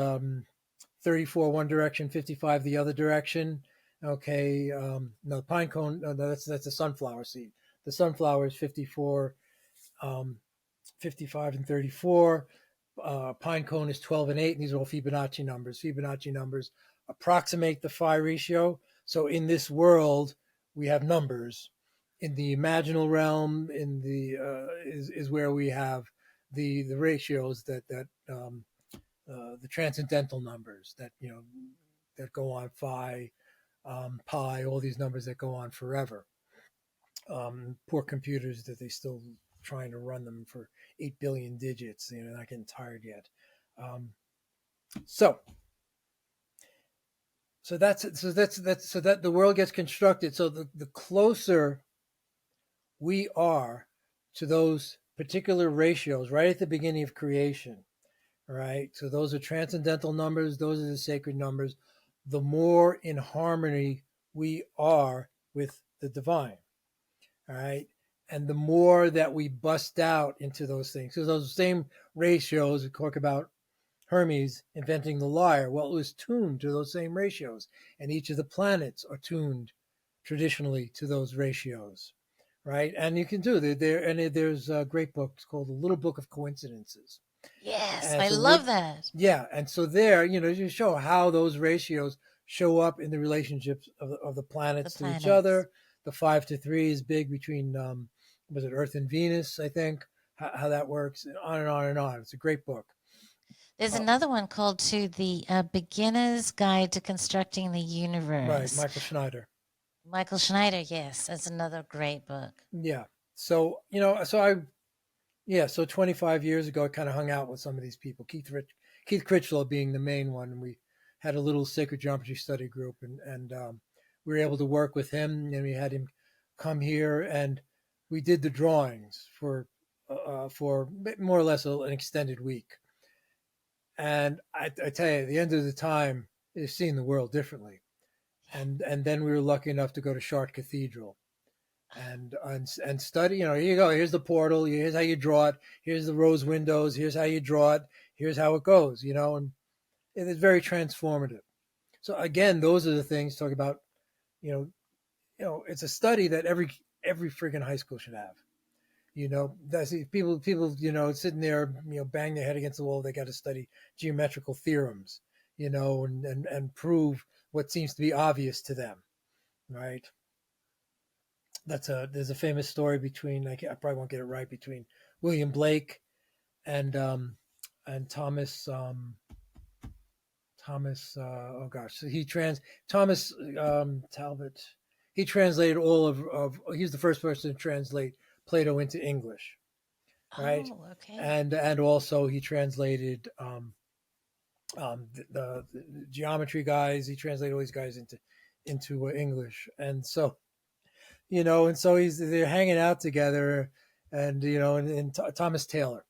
34 one direction, 55 the other direction. Okay, no, pine cone. No, that's a sunflower seed. The sunflower is 54, 55 and 34. Pine cone is 12 and 8, and these are all Fibonacci numbers. Fibonacci numbers approximate the phi ratio. So in this world, we have numbers. In the imaginal realm, in the is where we have the ratios that the transcendental numbers that that go on, phi, pi, all these numbers that go on forever. Poor computers that they still trying to run them for 8 billion digits. Not getting tired yet. So that the world gets constructed. So the closer we are to those particular ratios right at the beginning of creation, right? So those are transcendental numbers. Those are the sacred numbers. The more in harmony we are with the divine, all right? And the more that we bust out into those things. So those same ratios, we talk about Hermes inventing the lyre. Well, it was tuned to those same ratios. And each of the planets are tuned traditionally to those ratios, right? And you can do there's a great book. It's called The Little Book of Coincidences. Yes, I love that. Yeah, and so there, you show how those ratios show up in the relationships of the planets to each other. The 5 to 3 is big between, was it Earth and Venus, I think, how that works, and on and on and on. It's a great book. There's another one called, too, The Beginner's Guide to Constructing the Universe. Right, Michael Schneider. Michael Schneider, yes, that's another great book. Yeah. So, so 25 years ago, I kind of hung out with some of these people, Keith Critchlow being the main one. And we had a little sacred geometry study group, and we were able to work with him, and we had him come here, and we did the drawings for more or less an extended week. And I tell you, at the end of the time, is seeing the world differently. And then we were lucky enough to go to Chartres Cathedral and study. Here you go. Here's the portal. Here's how you draw it. Here's the rose windows. Here's how you draw it. Here's how it goes. And it is very transformative. So again, those are the things talk about. You know, it's a study that every freaking high school should have. That's people sitting there, bang their head against the wall. They got to study geometrical theorems, and prove what seems to be obvious to them, right? There's a famous story between I probably won't get it right, between William Blake and Thomas oh gosh, so Thomas Talbot. He translated all of he's the first person to translate Plato into English, right? Oh, okay. And also he translated the geometry guys. He translated all these guys into English, and so they're hanging out together, and Thomas Taylor,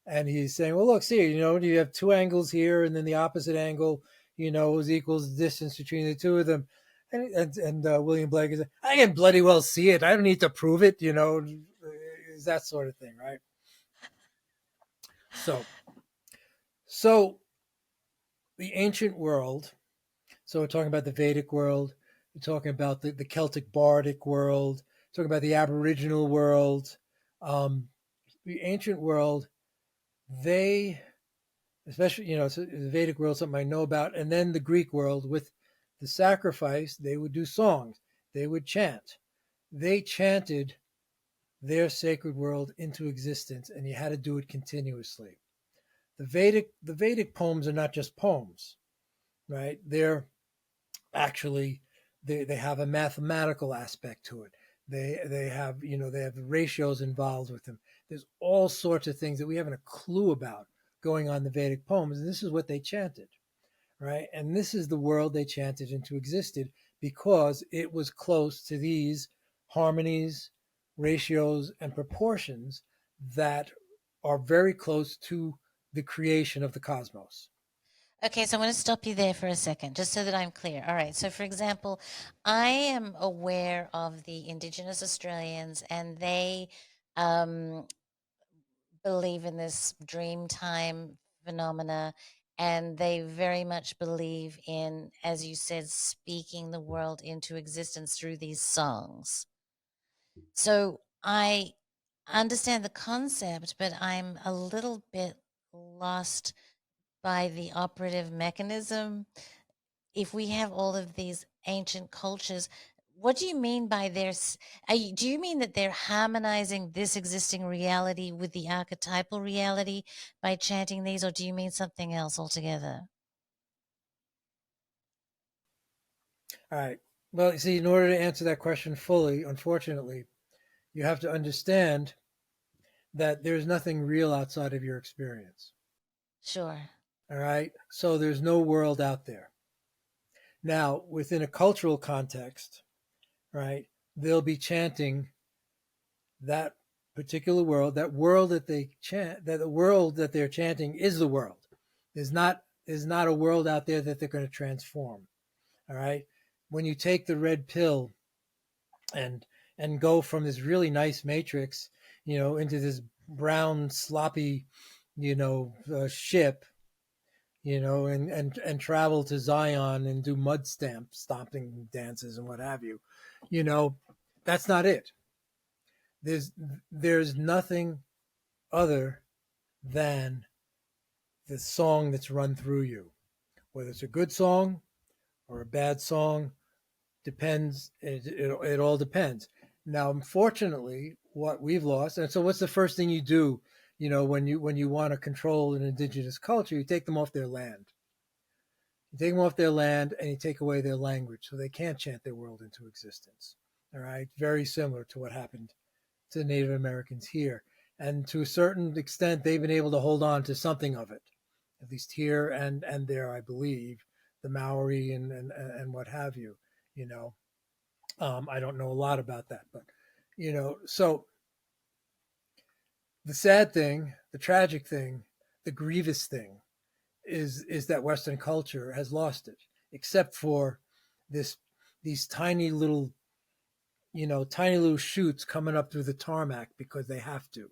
and he's saying, well, look, see, you have two angles here, and then the opposite angle, is equals the distance between the two of them, and William Blake is, I can bloody well see it. I don't need to prove it, is that sort of thing, right? So the ancient world. So we're talking about the Vedic world. We're talking about the Celtic bardic world. We're talking about the Aboriginal world. The ancient world, they, especially, so the Vedic world, something I know about. And then the Greek world with the sacrifice, they would do songs. They would chant. They chanted their sacred world into existence, and you had to do it continuously. The Vedic poems are not just poems, right? They're actually they have a mathematical aspect to it. They have they have ratios involved with them. There's all sorts of things that we haven't a clue about going on in the Vedic poems, and this is what they chanted, right? And this is the world they chanted into existed because it was close to these harmonies, ratios, and proportions that are very close to the creation of the cosmos. Okay, so I'm going to stop you there for a second, just so that I'm clear. All right, so for example, I am aware of the Indigenous Australians, and they um, believe in this dream time phenomena, and they very much believe in, as you said, speaking the world into existence through these songs. So I understand the concept, but I'm a little bit lost by the operative mechanism. If we have all of these ancient cultures, what do you mean by do you mean that they're harmonizing this existing reality with the archetypal reality by chanting these, or do you mean something else altogether? All right. Well, you see, in order to answer that question fully, unfortunately, you have to understand that there's nothing real outside of your experience. Sure. All right. So there's no world out there. Now, within a cultural context, right, they'll be chanting that particular world, that world that they chant, that the world that they're chanting is the world. There's not a world out there that they're going to transform. All right. When you take the red pill and go from this really nice matrix, into this brown sloppy, ship, and travel to Zion and do stomping dances and what have you, you know, that's not it. There's there's nothing other than the song that's run through you, whether it's a good song or a bad song. Depends. It all depends. Now, unfortunately, what we've lost, and so what's the first thing you do? When you want to control an indigenous culture, you take them off their land. You take them off their land and you take away their language, so they can't chant their world into existence. All right, very similar to what happened to the Native Americans here, and to a certain extent, they've been able to hold on to something of it, at least here and there, I believe, the Maori and what have you. You know, I don't know a lot about that, but so the sad thing, the tragic thing, the grievous thing is that Western culture has lost it, except for this these tiny little shoots coming up through the tarmac because they have to.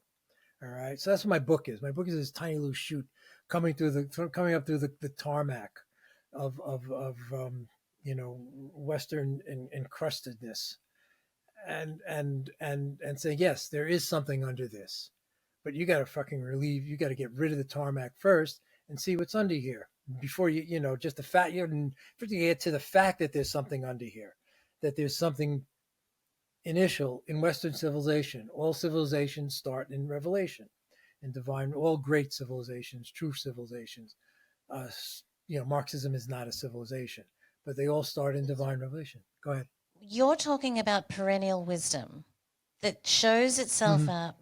All right, so that's what my book is. My book is this tiny little shoot coming up through the tarmac of Western encrustedness, and say yes, there is something under this, but you got to fucking relieve. You got to get rid of the tarmac first and see what's under here before just the fact you get to the fact that there's something under here, that there's something initial in Western civilization. All civilizations start in revelation, in divine. All great civilizations, true civilizations. Marxism is not a civilization, but they all start in divine revelation. Go ahead. You're talking about perennial wisdom that shows itself up,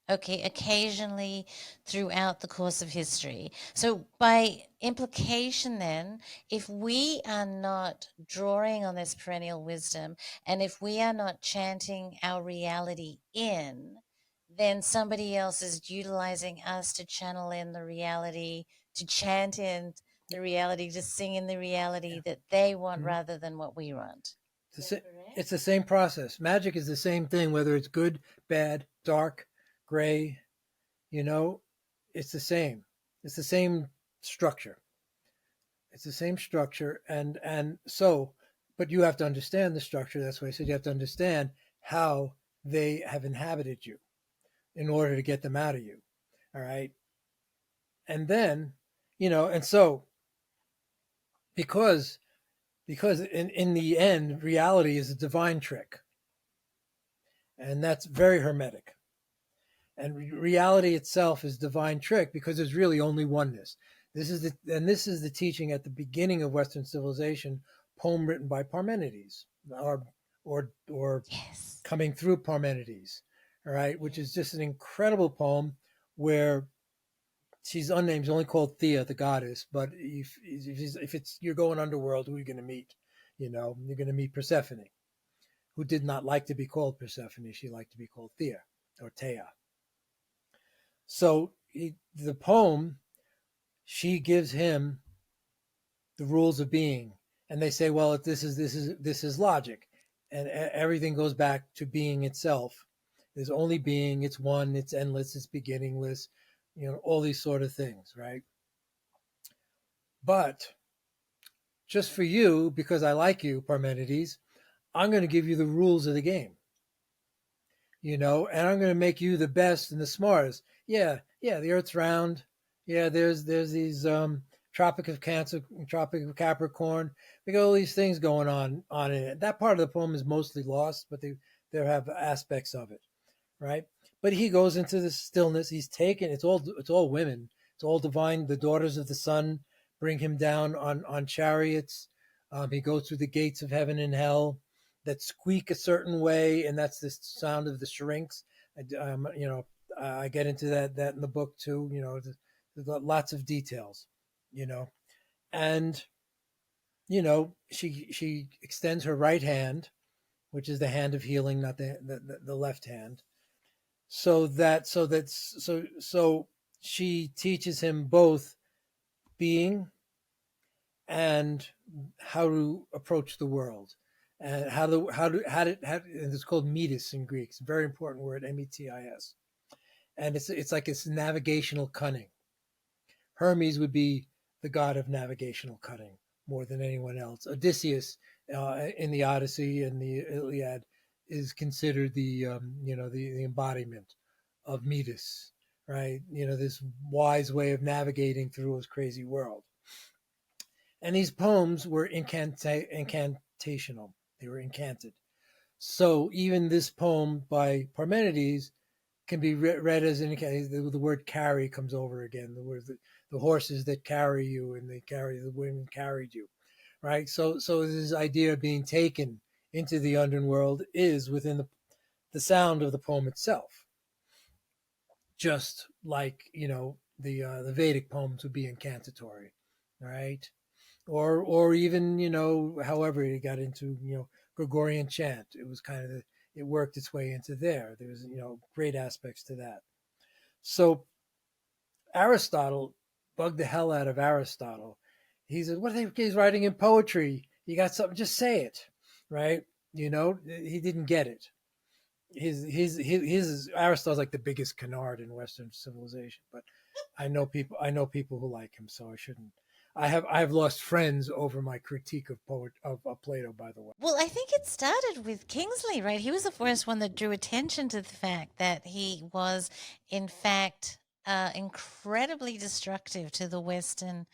okay, occasionally throughout the course of history. So by implication then, if we are not drawing on this perennial wisdom, and if we are not chanting our reality in, then somebody else is utilizing us to channel in the reality, to chant in the reality, to sing in the reality that they want rather than what we want. It's the same process. Magic is the same thing, whether it's good, bad, dark, gray, it's the same. It's the same structure. It's the same structure. And so, but you have to understand the structure. That's why I said you have to understand how they have inhabited you in order to get them out of you. All right. And then, and so because in the end, reality is a divine trick. And that's very hermetic. And reality itself is divine trick because there's really only oneness. This is the teaching at the beginning of Western civilization, poem written by Parmenides, or yes, coming through Parmenides, all right, which is just an incredible poem where she's unnamed, she's only called Thea, the goddess. But if it's you're going underworld, who are you going to meet? You're going to meet Persephone, who did not like to be called Persephone. She liked to be called Thea or Thea. So the poem, she gives him the rules of being, and they say, well, this is logic, and everything goes back to being itself. There's only being. It's one. It's endless. It's beginningless. All these sort of things, right? But just for you, because I like you, Parmenides, I'm going to give you the rules of the game. And I'm going to make you the best and the smartest. Yeah, the Earth's round. Yeah, there's these Tropic of Cancer, Tropic of Capricorn. We got all these things going on in it. That part of the poem is mostly lost, but there have aspects of it, right? But he goes into the stillness. He's taken. It's all women. It's all divine. The daughters of the sun bring him down on chariots. He goes through the gates of heaven and hell that squeak a certain way, and that's the sound of the shrinks. I get into that in the book too. There's lots of details, and she extends her right hand, which is the hand of healing, not the left hand. So she teaches him both being and how to approach the world. And it's called metis in Greek. It's a very important word, metis, and it's like it's navigational cunning. Hermes would be the god of navigational cunning more than anyone else. Odysseus in the Odyssey and the Iliad is considered the embodiment of metis, right? This wise way of navigating through his crazy world. And these poems were incantational. They were incanted. So even this poem by Parmenides can be read as the word carry comes over again. the horses that carry you, and the women carried you, right? So this idea of being taken into the underworld is within the sound of the poem itself, just like the Vedic poems would be incantatory, right? Or even however it got into Gregorian chant, it was kind of it worked its way into there. There was great aspects to that. So Aristotle bugged the hell out of Aristotle. He said, "What are he's writing in poetry? You got something? Just say it, right?" He didn't get it. His Aristotle's like the biggest canard in Western civilization. But I know people who like him, so I shouldn't. I have lost friends over my critique of Plato. By the way. Well, I think it started with Kingsley, right? He was the first one that drew attention to the fact that he was, in fact, incredibly destructive to the Western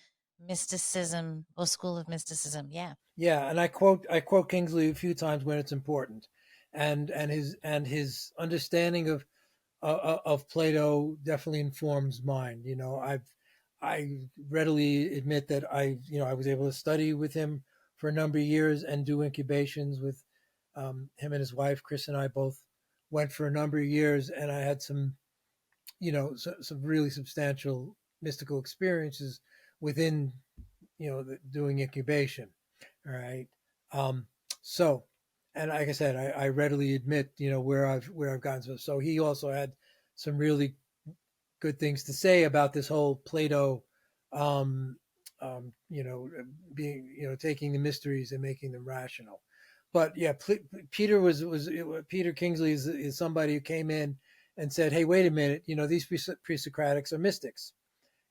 mysticism or school of mysticism. Yeah. Yeah, and I quote Kingsley a few times when it's important, and his understanding of Plato definitely informs mine. I readily admit that I was able to study with him for a number of years and do incubations with him and his wife. Chris and I both went for a number of years, and I had some really substantial mystical experiences within doing incubation. All right. Um, so, and like I said, I readily admit, where I've gotten. So he also had some really good things to say about this whole Plato, um, being, taking the mysteries and making them rational. But yeah, Peter Kingsley is somebody who came in and said, "Hey, wait a minute, these pre-Socratics are mystics."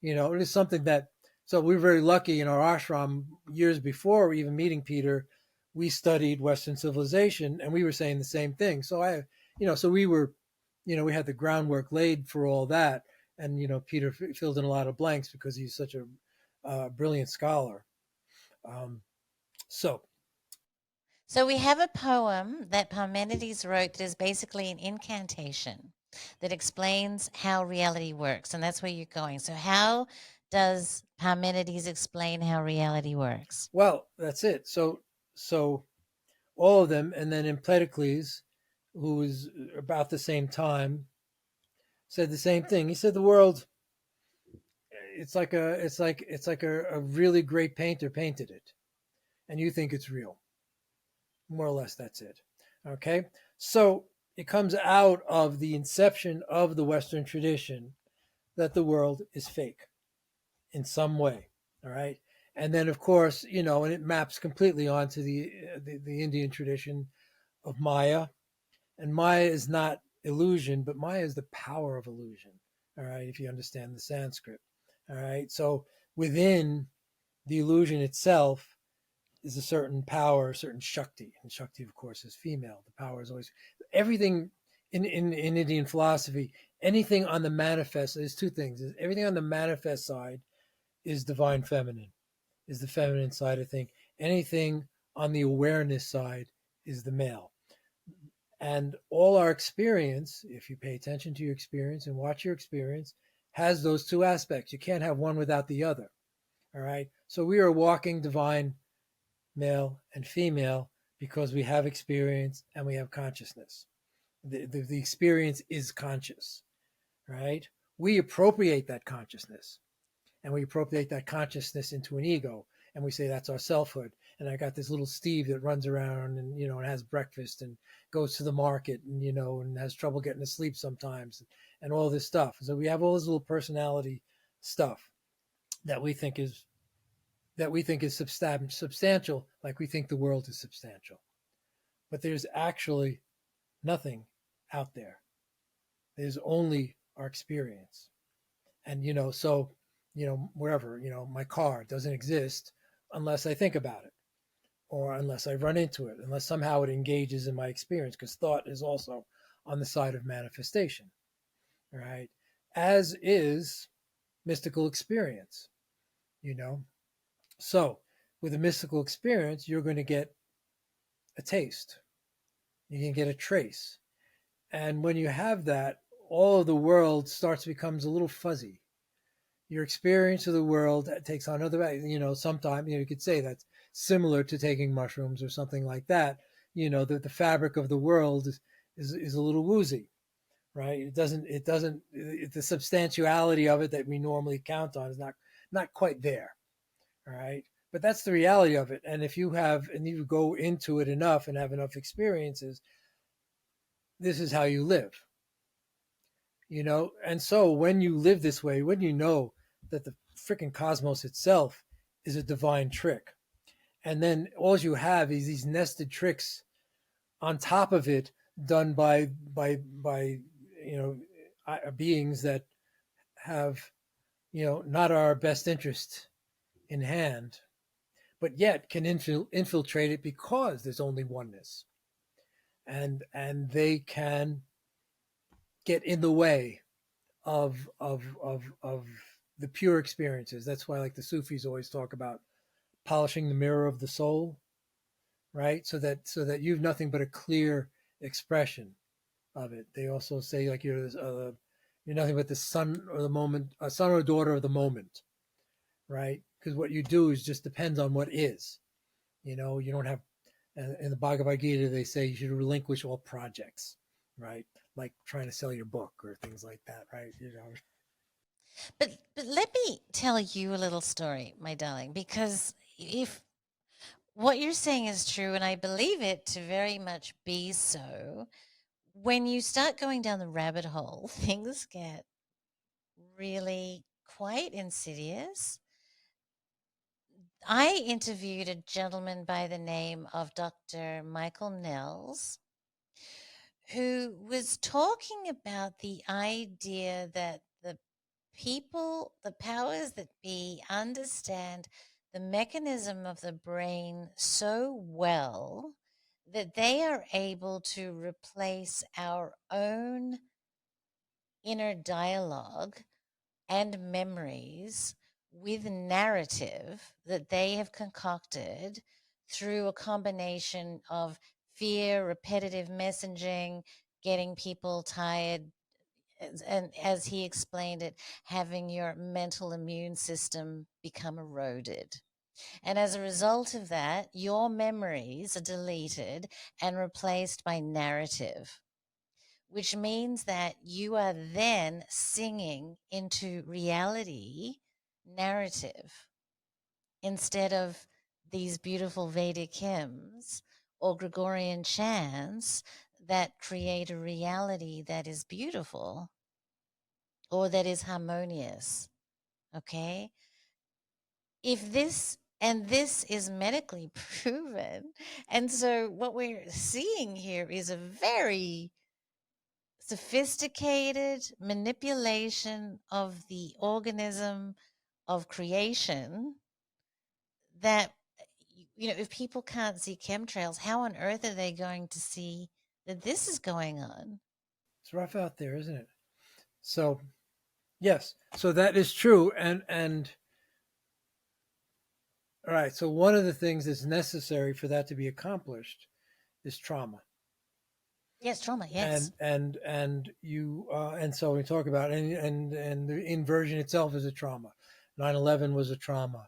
It is something that, so we were very lucky in our ashram years before even meeting Peter. We studied Western civilization and we were saying the same thing. So we were, we had the groundwork laid for all that. And, Peter filled in a lot of blanks because he's such a brilliant scholar. Um, so, So we have a poem that Parmenides wrote that is basically an incantation that explains how reality works. And that's where you're going. So, how does Parmenides explain how reality works? well, that's it. So all of them. And then Empedocles, who was about the same time, said the same thing. He said the world, it's like a really great painter painted it, and you think it's real. More or less, that's it. Okay, so it comes out of the inception of the Western tradition that the world is fake in some way. All right, and then of course, and it maps completely onto the Indian tradition of Maya. And Maya is not illusion, but Maya is the power of illusion. All right, if you understand the Sanskrit. All right, so within the illusion itself is a certain power, a certain Shakti. And Shakti, of course, is female. The power is always everything in Indian philosophy, anything on the manifest, there's two things. Everything on the manifest side is divine feminine, is the feminine side of thing. Anything on the awareness side is the male. And all our experience, if you pay attention to your experience and watch your experience, has those two aspects. You can't have one without the other. All right. So we are walking divine male and female because we have experience and we have consciousness. The experience is conscious, right? We appropriate that consciousness, and we appropriate that consciousness into an ego, and we say that's our selfhood. And I got this little Steve that runs around and has breakfast and goes to the market and has trouble getting to sleep sometimes and all this stuff. So we have all this little personality stuff that we think is substantial, like we think the world is substantial. But there's actually nothing out there. There's only our experience. And wherever, my car doesn't exist unless I think about it, or unless I run into it, unless somehow it engages in my experience, because thought is also on the side of manifestation, right? As is mystical experience, So with a mystical experience, you're going to get a taste, you can get a trace. And when you have that, all of the world becomes a little fuzzy. your experience of the world takes on other, sometimes, you could say that's similar to taking mushrooms or something like that. That the fabric of the world is a little woozy, right? The substantiality of it that we normally count on is not quite there. All right. But that's the reality of it. And if you go into it enough and have enough experiences, this is how you live. And so when you live this way, when you know that the freaking cosmos itself is a divine trick, and then all you have is these nested tricks on top of it, done by beings that have not our best interest in hand, but yet can infiltrate it because there's only oneness, and they can get in the way of the pure experiences. That's why, like, the Sufis always talk about polishing the mirror of the soul, right? So that you've nothing but a clear expression of it. They also say, like, you're nothing but the son or the moment, a son or daughter of the moment, right? Because what you do is just depends on what is. You don't have. In the Bhagavad Gita, they say you should relinquish all projects, right? Like trying to sell your book or things like that, right? But let me tell you a little story, my darling, because if what you're saying is true, and I believe it to very much be so, when you start going down the rabbit hole, things get really quite insidious. I interviewed a gentleman by the name of Dr. Michael Nels, who was talking about the idea that the people, the powers that be, understand the mechanism of the brain so well that they are able to replace our own inner dialogue and memories with narrative that they have concocted through a combination of fear, repetitive messaging, getting people tired, and as he explained it, having your mental immune system become eroded. And as a result of that, your memories are deleted and replaced by narrative, which means that you are then singing into reality narrative instead of these beautiful Vedic hymns or Gregorian chants that create a reality that is beautiful or that is harmonious. Okay? If this is medically proven. And so what we're seeing here is a very sophisticated manipulation of the organism of creation that, if people can't see chemtrails, how on earth are they going to see that this is going on? It's rough out there, isn't it? So, yes, so that is true. And all right, so one of the things that's necessary for that to be accomplished is trauma. Yes, trauma. Yes. And so we talk about, and the inversion itself is a trauma. 9/11 was a trauma.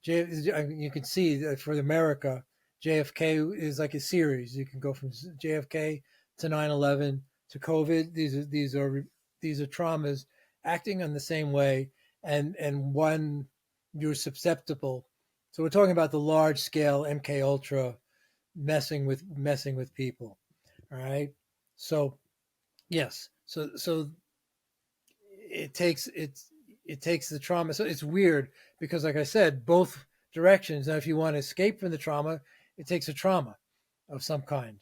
You can see that for America, JFK is like a series. You can go from JFK to 9/11 to COVID. These are traumas acting on the same way, and one, you're susceptible. So we're talking about the large scale MK Ultra messing with people. All right. So yes. So it takes the trauma. So it's weird because, like I said, both directions. Now, if you want to escape from the trauma, it takes a trauma of some kind,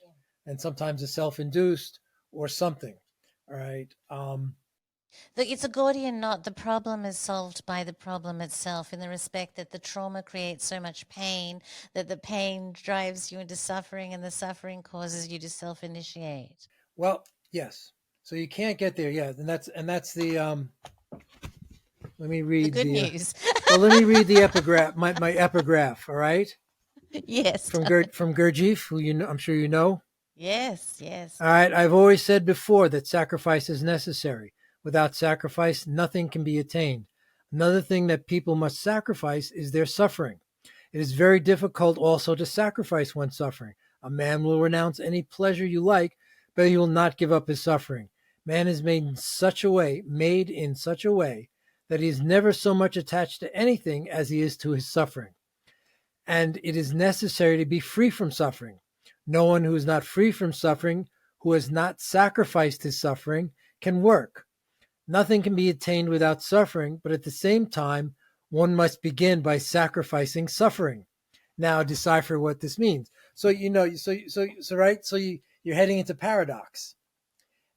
and sometimes it's self-induced or something. All right. It's a Gordian knot. The problem is solved by the problem itself, in the respect that the trauma creates so much pain that the pain drives you into suffering, and the suffering causes you to self-initiate. Well, yes. So you can't get there. Yeah, and that's the. Let me The read good the. news. Well, let me read the epigraph. My epigraph. All right. Yes. From Gurdjieff, who I'm sure you know. Yes. Yes. All right. I've always said before that sacrifice is necessary. Without sacrifice, nothing can be attained. Another thing that people must sacrifice is their suffering. It is very difficult also to sacrifice one's suffering. A man will renounce any pleasure you like, but he will not give up his suffering. Man is made in such a way that he is never so much attached to anything as he is to his suffering. And it is necessary to be free from suffering. No one who is not free from suffering, who has not sacrificed his suffering, can work. Nothing can be attained without suffering, but at the same time, one must begin by sacrificing suffering. Now, decipher what this means. So right. So you're heading into paradox,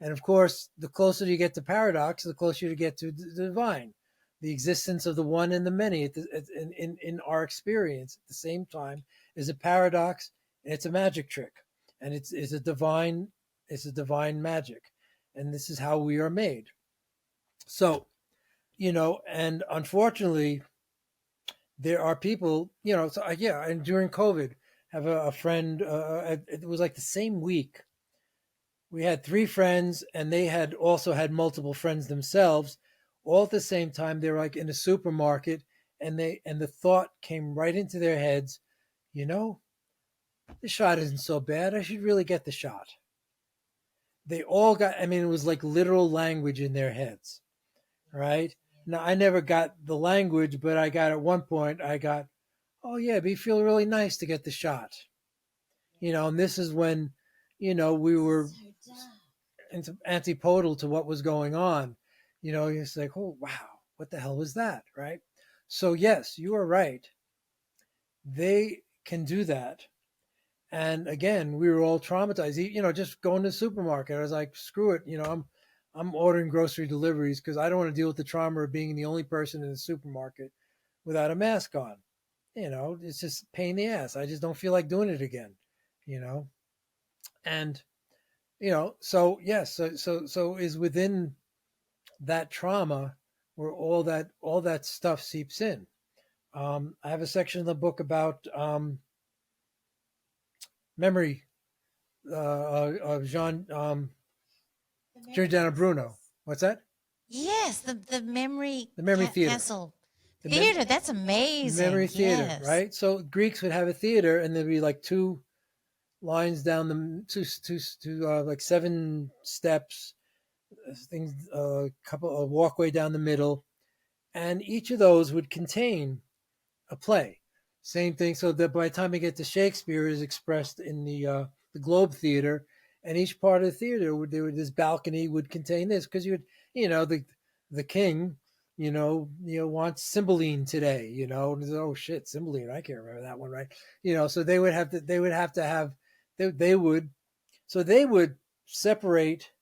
and of course, the closer you get to paradox, the closer you get to the divine, the existence of the one and the many. In our experience, at the same time, is a paradox, and it's a magic trick, and it's a divine magic, and this is how we are made. So, and unfortunately, there are people, so yeah, and during COVID, have a friend, it was like the same week. We had 3 friends, and they had also had multiple friends themselves, all at the same time. They were like in a supermarket, and the thought came right into their heads, you know, the shot isn't so bad. I should really get the shot. They all got, I mean, it was like literal language in their heads. Right? Now, I never got the language, but I got at one point, oh, yeah, but you feel really nice to get the shot. And this is when, we were antipodal to what was going on. It's like, oh, wow, what the hell was that? Right? So, yes, you are right. They can do that. And again, we were all traumatized. Just going to the supermarket, I was like, screw it. I'm ordering grocery deliveries because I don't want to deal with the trauma of being the only person in the supermarket without a mask on. It's just a pain in the ass. I just don't feel like doing it again. And so yes, so is within that trauma where all that stuff seeps in. I have a section in the book about memory of Jean Giordano Bruno. What's that? Yes, the memory The memory theater. castle The theater. That's amazing. memory theater, Yes. right? So Greeks would have a theater, and there'd be like 2 lines down like 7 steps, things, a walkway down the middle, and each of those would contain a play. Same thing. So that by the time you get to Shakespeare, it is expressed in the Globe Theater, and each part of the theater this balcony would contain this, because the king, wants Cymbeline today. Oh shit, Cymbeline, I can't remember that one, right? So they would have to have they would separate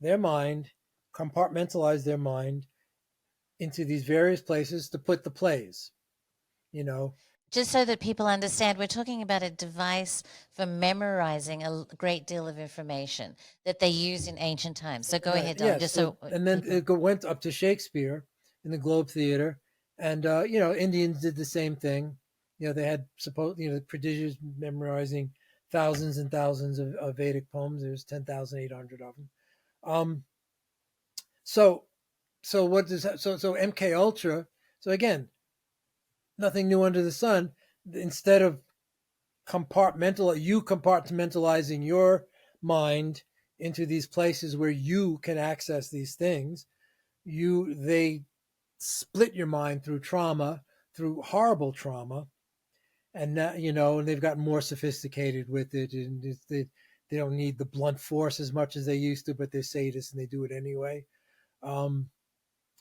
their mind, compartmentalize their mind into these various places to put the plays. Just so that people understand, we're talking about a device for memorizing a great deal of information that they used in ancient times. So go ahead, Don. Yes. And then it went up to Shakespeare in the Globe Theater, and Indians did the same thing. They had prodigious memorizing thousands and thousands of Vedic poems. There's 10,800 of them. So what does that, so MK Ultra? So again, nothing new under the sun. Instead of compartmentalizing your mind into these places where you can access these things, they split your mind through trauma, through horrible trauma, and now and they've gotten more sophisticated with it, and they don't need the blunt force as much as they used to, but they're sadists and they do it anyway.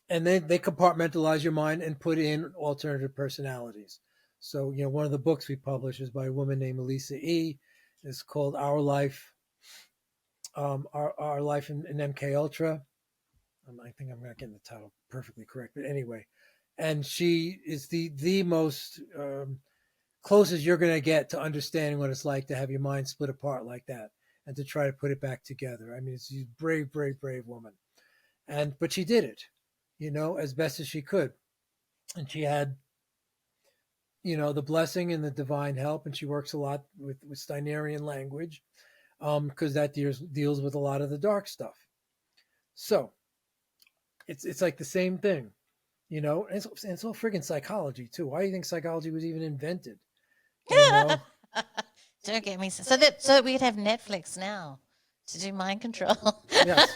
And they compartmentalize your mind and put in alternative personalities. So, one of the books we publish is by a woman named Elisa E. It's called Our Life, Our Life in MK Ultra. I think I'm not getting the title perfectly correct, but anyway, and she is the most closest you're going to get to understanding what it's like to have your mind split apart like that, and to try to put it back together. I mean, she's a brave, brave, brave woman, but she did it, as best as she could, and she had the blessing and the divine help, and she works a lot with Steinerian language, because that deals with a lot of the dark stuff. So it's like the same thing. It's all friggin' psychology too. Why do you think psychology was even invented? You know? Don't get me so we'd have Netflix now to do mind control. Yes.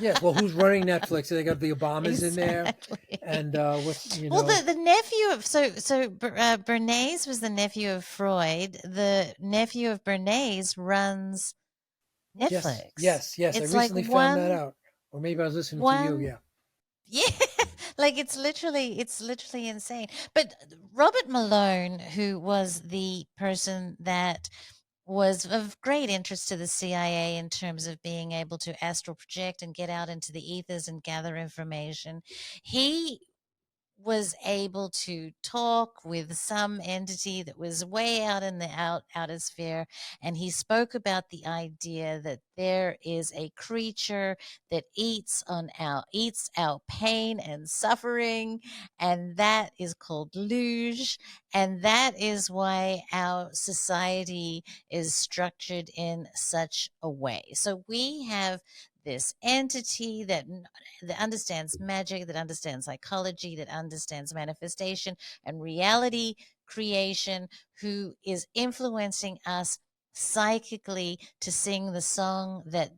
Yes. Well, who's running Netflix? They got the Obamas in there, and Exactly. what's Well, the nephew of Bernays was the nephew of Freud. The nephew of Bernays runs Yes, Netflix. yes, yes. I It's like recently found that out, or maybe I was listening to you. one Yeah. yeah, like it's literally insane. But Robert Malone, who was the person that was of great interest to the CIA in terms of being able to astral project and get out into the ethers and gather information, he was able to talk with some entity that was way out in the outer sphere, and he spoke about the idea that there is a creature that eats our pain and suffering, and that is called luge, and that is why our society is structured in such a way. So we have this entity that understands magic, that understands psychology, that understands manifestation and reality creation, who is influencing us psychically to sing the song that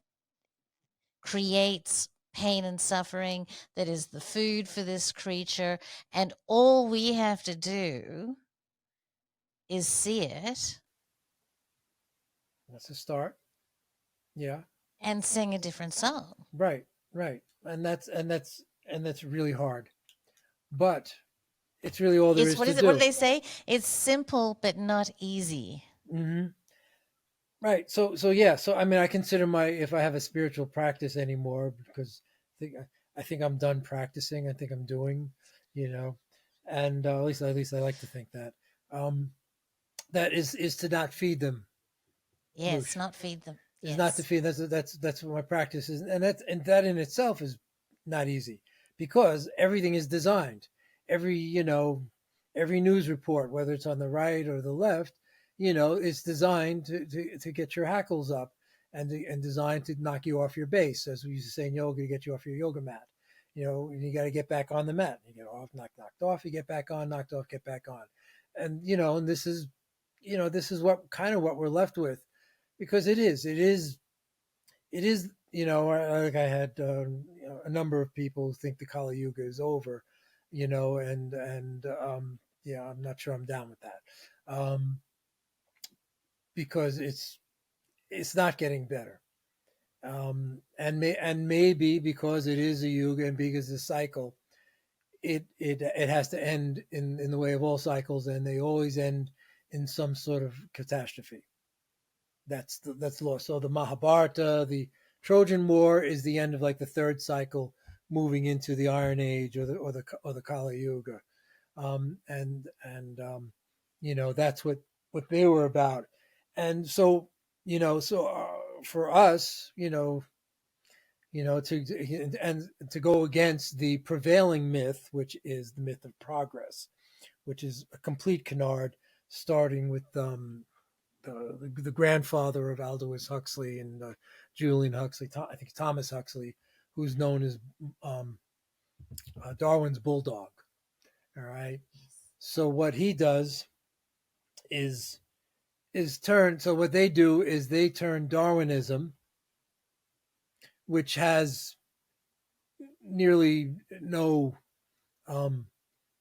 creates pain and suffering, that is the food for this creature. And all we have to do is see it That's a start. Yeah. and sing a different song. Right. Right. And that's really hard, but it's really all there It's is what to is it? What do do. they say? It's simple but not easy. Hmm. Right. So yeah. So I mean, I consider my if I have a spiritual practice anymore because I think I'm done practicing. I think I'm doing, you know, and at least I like to think that. Um, that is to not feed them, Yes, Lush. not feed them. Is not to Yes. feed. That's what my practice is, and that in itself is not easy because everything is designed. Every every news report, whether it's on the right or the left, it's designed to get your hackles up and designed to knock you off your base, as we used to say in yoga, to get you off your yoga mat. You got to get back on the mat. You get off, knocked off. You get back on, knocked off, get back on, and this is what kind of what we're left with because it is like I had a number of people think the Kali Yuga is over, and yeah, I'm not sure I'm down with that, because it's not getting better, and maybe because it is a yuga and because it's a cycle, it has to end in the way of all cycles, and they always end in some sort of catastrophe. That's law. So the Mahabharata, the Trojan War, is the end of like the third cycle, moving into the Iron Age or the Kali Yuga, and that's what they were about, and for us, to go against the prevailing myth, which is the myth of progress, which is a complete canard, starting with the grandfather of Aldous Huxley and Julian Huxley, I think Thomas Huxley, who's known as um, Darwin's bulldog. All right. So what he does is turn. So what they do is they turn Darwinism, which has nearly no, um,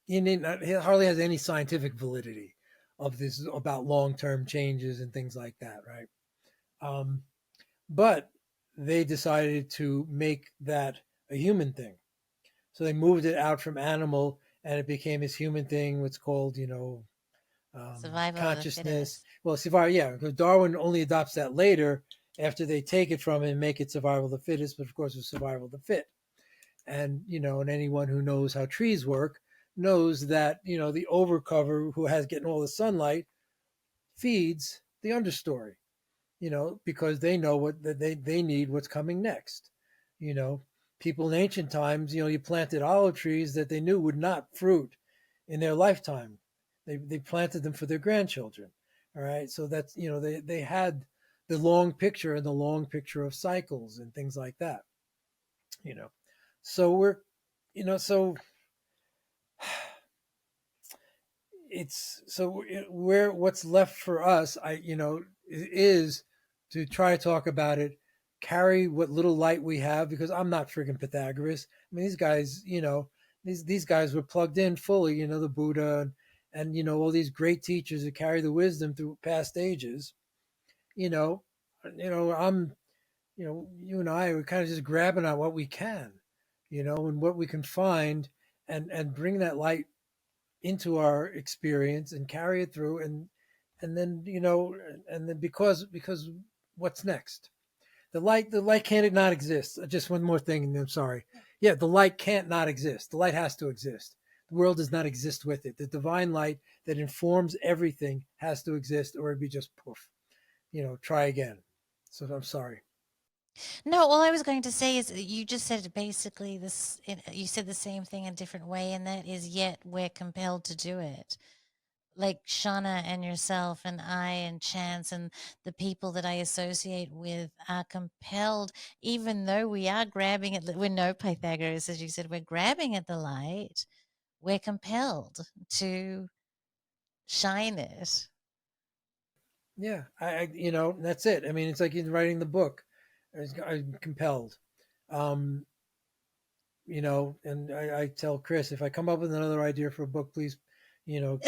it hardly has any scientific validity of this about long term changes and things like that, right? Um, but they decided to make that a human thing. So they moved it out from animal and it became this human thing, what's called, Survival of the consciousness. fittest. Well, survival, yeah, because Darwin only adopts that later after they take it from him and make it survival of the fittest, but of course it's survival of the fit. And anyone who knows how trees work knows that, the overcover who has getting all the sunlight feeds the understory, because they know what that they need what's coming next. You know, People in ancient times, you planted olive trees that they knew would not fruit in their lifetime. They planted them for their grandchildren. All right, so that's they had the long picture and the long picture of cycles and things like that. You know, so we're, so it's so where what's left for us, is to try to talk about it, carry what little light we have, because I'm not freaking Pythagoras. I mean, these guys, these guys were plugged in fully, the Buddha and all these great teachers that carry the wisdom through past ages. you know I'm you and I are kind of just grabbing on what we can, and what we can find, and bring that light into our experience and carry it through, and then because what's next? The light can't not exist. Just one more thing, and I'm sorry. Yeah, the light can't not exist. The light has to exist. The world does not exist with it. The divine light that informs everything has to exist, or it'd be just poof. Try again. So I'm sorry. No, all I was going to say is you just said basically this. You said the same thing in a different way, and that is yet we're compelled to do it. Like Shauna and yourself and I and Chance and the people that I associate with are compelled, even though we are grabbing at we're no Pythagoras, as you said, we're grabbing at the light. We're compelled to shine it. Yeah, that's it. I mean, it's like in writing the book. I'm compelled. Um, and I tell Chris, if I come up with another idea for a book, please,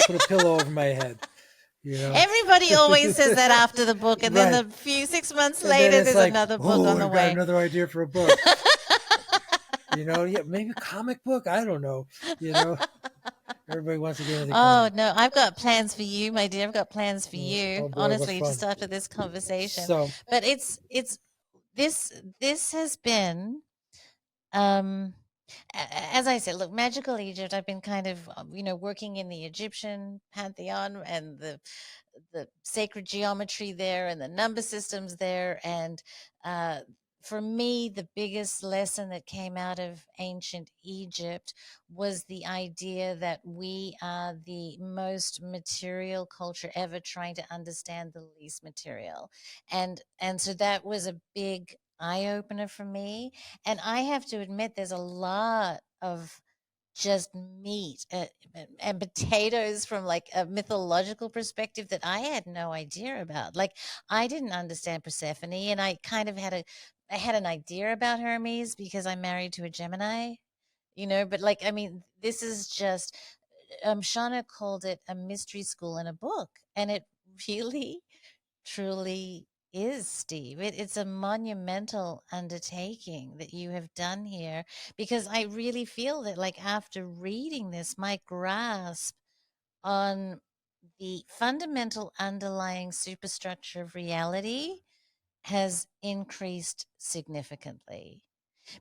put a pillow over my head. Everybody always says that after the book, and then Right. a few 6 months And then later, it's there's like, another book oh, on the I've got way. another idea for a book. Yeah, maybe a comic book. I don't know. Everybody wants to get into Oh comic. no, I've got plans for you, my dear. I've got plans for you. Oh boy, what Honestly, fun! just after this conversation. So But it's this has been um as I said, look, magical Egypt. I've been kind of working in the Egyptian pantheon and the sacred geometry there and the number systems there. And uh, for me, the biggest lesson that came out of ancient Egypt was the idea that we are the most material culture ever trying to understand the least material. And so that was a big eye opener for me. And I have to admit, there's a lot of just meat and potatoes from like a mythological perspective that I had no idea about. Like I didn't understand Persephone, and I had an idea about Hermes because I'm married to a Gemini, but like I mean, this is just Shauna called it a mystery school in a book, and it really truly is, Steve. It's a monumental undertaking that you have done here because I really feel that, like, after reading this, my grasp on the fundamental underlying superstructure of reality has increased significantly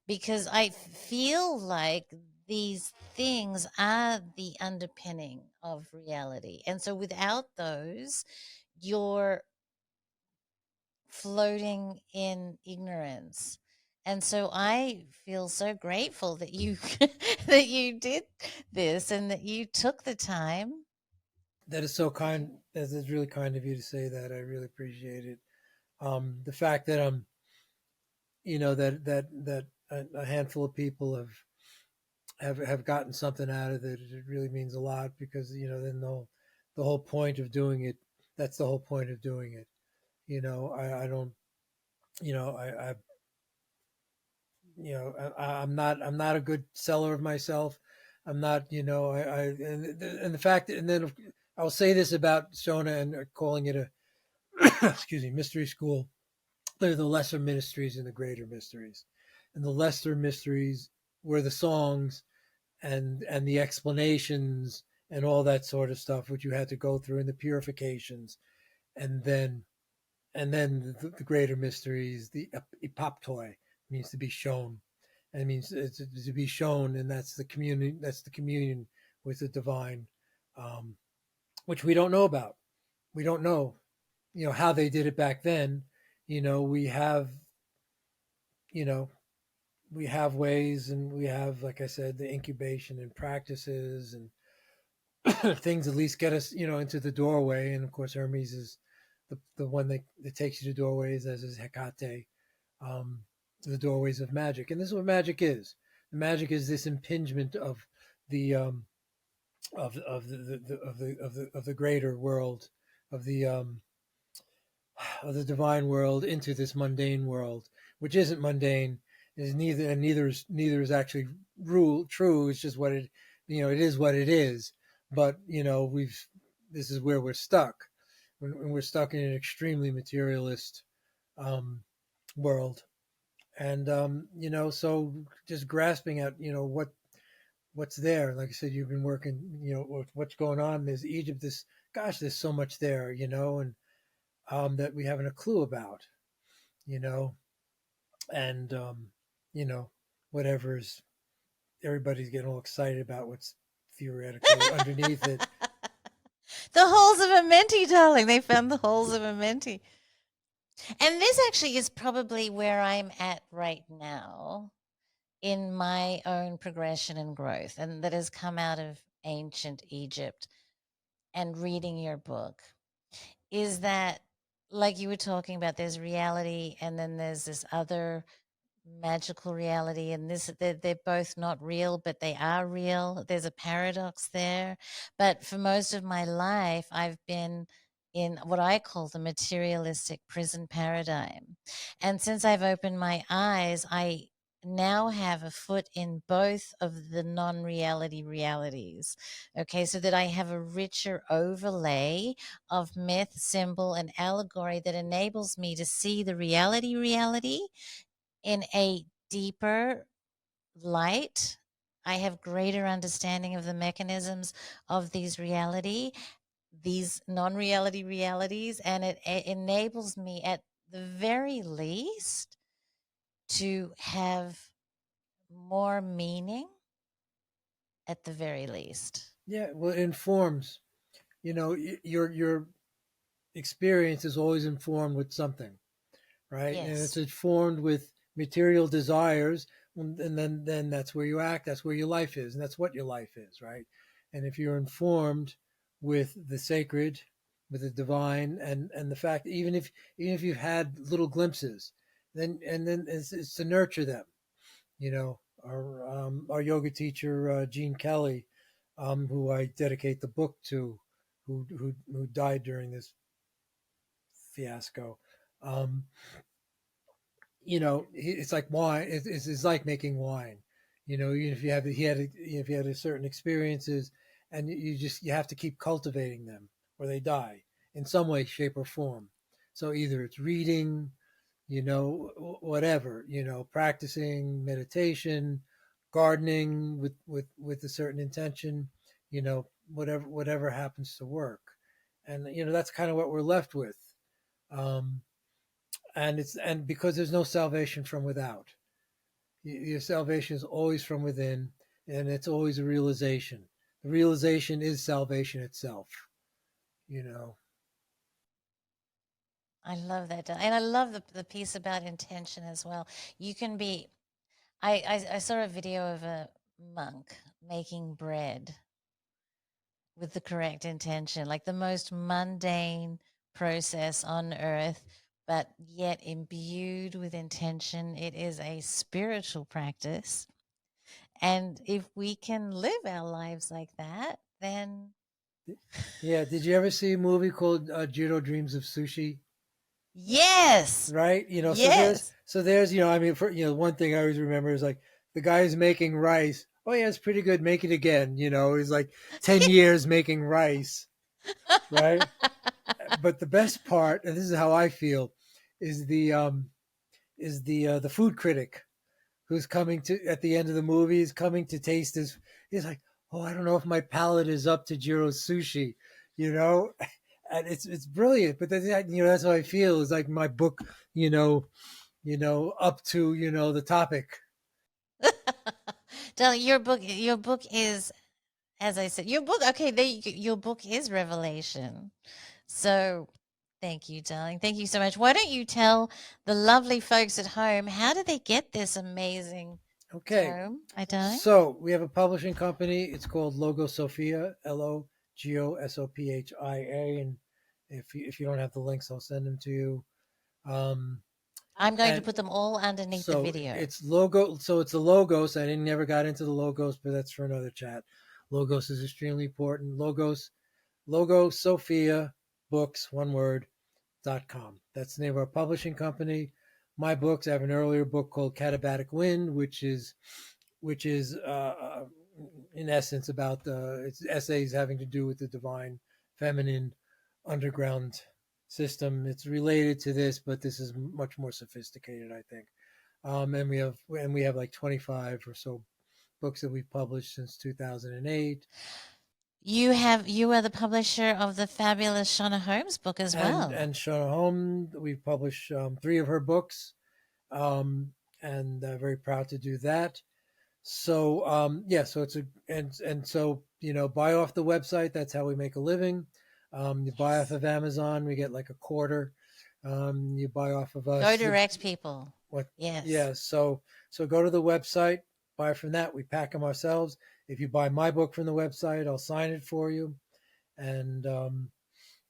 because I feel like these things are the underpinning of reality. And so without those, you're floating in ignorance. And so I feel so grateful that you that you did this and that you took the time. that is so kind. That is really kind of you to say that. I really appreciate it. The fact that that a handful of people have gotten something out of it. It really means a lot because then the whole point of doing it. That's the whole point of doing it. I don't. I I'm not a good seller of myself. I'm not. And the fact and then I'll say this about Shona and calling it a excuse me mystery school. They're the lesser mysteries and the greater mysteries, and the lesser mysteries were the songs and the explanations and all that sort of stuff which you had to go through, and the purifications, and then the greater mysteries, the epoptoi, means to be shown, and it means it's to be shown, and that's the communion. That's the communion with the divine, um, which we don't know about. We don't know, how they did it back then. We have, you know, we have ways, and we have, like I said, the incubation and practices and things at least get us, into the doorway. And of course, Hermes is the one that takes you to doorways, as is Hecate, um, the doorways of magic. And this is what magic is. Magic is this impingement of the of the greater world, of the um, of the divine world into this mundane world, which isn't mundane, is neither, and neither is actually true. It's just what it is what it is. But we've this is where we're stuck when we're stuck in an extremely materialist um, world, and so just grasping at what's there. Like I said, you've been working, with what's going on. There's Egypt. There's so much there, and that we haven't a clue about, you know, and you know, whatever's everybody's getting all excited about what's theoretically underneath it. The holes of Amenti, darling. They found the holes of Amenti. And this actually is probably where I'm at right now in my own progression and growth, and that has come out of ancient Egypt and reading your book. Is that, like you were talking about, there's reality and then there's this other magical reality, and they're both not real, but they are real. There's a paradox there. But for most of my life I've been in what I call the materialistic prison paradigm, and since I've opened my eyes, I now have a foot in both of the non-reality realities. Okay, so that I have a richer overlay of myth, symbol, and allegory that enables me to see the reality in a deeper light. I have greater understanding of the mechanisms of these non-reality realities, and it enables me at the very least to have more meaning at the very least. Yeah, well, it informs. Your experience is always informed with something, right? And it's Yes. informed with material desires, and then that's where you act. That's where your life is, and that's what your life is, right? And if you're informed with the sacred, with the divine, and the fact, even if you've had little glimpses, then it's to nurture them. Our yoga teacher, Gene Kelly, who I dedicate the book to, who died during this fiasco. Um, it's like wine. It's like making wine. Even if you have if you had a certain experiences, and you have to keep cultivating them, or they die in some way, shape, or form. So either it's reading, whatever, practicing meditation, gardening with a certain intention, whatever happens to work, and that's kind of what we're left with. Um, and because there's no salvation from without. Your salvation is always from within, and it's always a realization. The realization is salvation itself. You know. I love that. And I love the piece about intention as well. You can be, I saw a video of a monk making bread with the correct intention, like the most mundane process on earth, but yet imbued with intention. It is a spiritual practice. And if we can live our lives like that, then Yeah. Did you ever see a movie called Jiro Dreams of Sushi? yes, Right. So there's yes. so there's I mean, for one thing I always remember is like the guy who's making rice. Oh yeah, it's pretty good. Make it again. He's like 10 years making rice. Right. But the best part, and this is how I feel, is the food critic who's coming to at the end of the movie is coming to taste his. He's like, oh, I don't know if my palate is up to Jiro's sushi, you know, and it's brilliant. But that's how I feel. Is like my book, up to the topic. Darling, your book is, as I said, your book. Okay, your book is Revelation. So, thank you, darling. Thank you so much. Why don't you tell the lovely folks at home how do they get this amazing Okay, tome, my darling? so we have a publishing company. It's called Logo Sophia, Logosophia, and if you don't have the links, I'll send them to you. Um, I'm going to and put them all underneath the so video. it's logo. So it's the logos. I didn't never got into the logos, but that's for another chat. Logos is extremely important. Logo Sophia Books, one word, .com. That's the name of our publishing company. My books, I have an earlier book called Katabatic Wind, which is in essence about it's essays having to do with the divine feminine underground system. It's related to this, but this is much more sophisticated, I think. And we have like 25 or so books that we've published since 2008. You are the publisher of the fabulous Shona Holmes book as well. And Shona Holmes, we've published 3 of her books, and very proud to do that. So yeah, so it's a and so buy off the website. That's how we make a living. You buy off of Amazon, we get like a quarter. You buy off of us. Go direct, people. What? Yes. Yeah. So go to the website, buy from that. We pack them ourselves. If you buy my book from the website, I'll sign it for you, and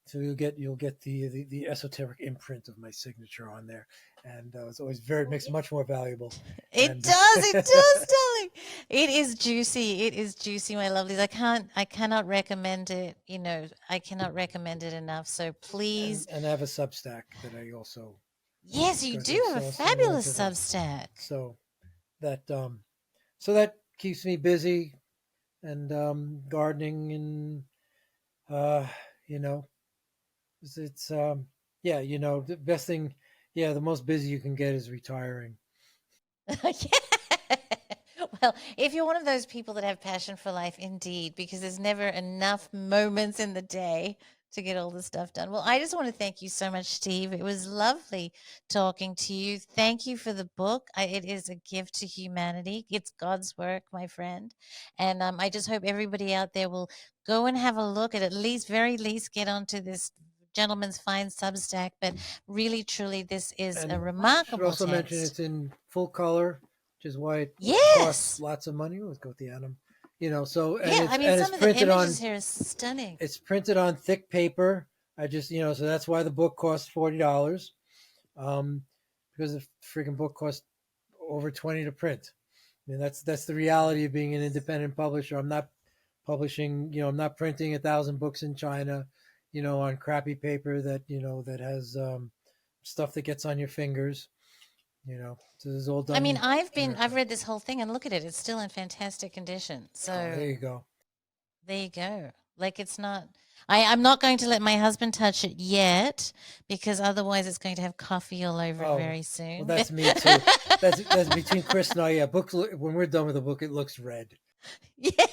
so you'll get the esoteric imprint of my signature on there, and it's always makes it much more valuable. It does, darling. It is juicy, my lovelies. I cannot recommend it. I cannot recommend it enough. So please. And I have a Substack that I also. Yes, you do have a fabulous Substack. So that keeps me busy, and gardening, and it's the best thing. Yeah, the most busy you can get is retiring. Yeah. Well, if you're one of those people that have passion for life, indeed, because there's never enough moments in the day to get all the stuff done. Well, I just want to thank you so much, Steve. It was lovely talking to you. Thank you for the book. It is a gift to humanity. It's God's work, my friend. And I just hope everybody out there will go and have a look at least, very least, get onto this gentleman's fine Substack. But really, truly, this is a remarkable text. I should also mention it's in full color, which is why it costs lots of money. Let's go with the Anim. So some of the images here is stunning. It's printed on thick paper. So that's why the book costs $40, because the freaking book costs over $20 to print. I mean, that's the reality of being an independent publisher. I'm not publishing, I'm not printing 1,000 books in China, on crappy paper that has stuff that gets on your fingers. So this is all done. I mean, I've read this whole thing, and look at it; it's still in fantastic condition. So there you go. There you go. Like, it's not. I'm not going to let my husband touch it yet, because otherwise it's going to have coffee all over it very soon. Well, that's me too. that's between Chris and I. Yeah, books. When we're done with the book, it looks red. Yeah.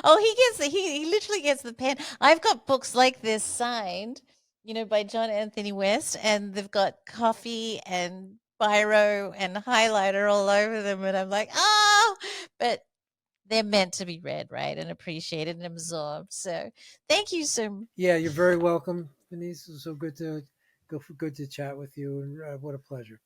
Oh, he literally gets the pen. I've got books like this signed, by John Anthony West, and they've got coffee and biro and highlighter all over them, and I'm like, but they're meant to be read, right, and appreciated and absorbed. So thank you so much. Yeah, you're very welcome, Denise. It was so good to chat with you, and what a pleasure.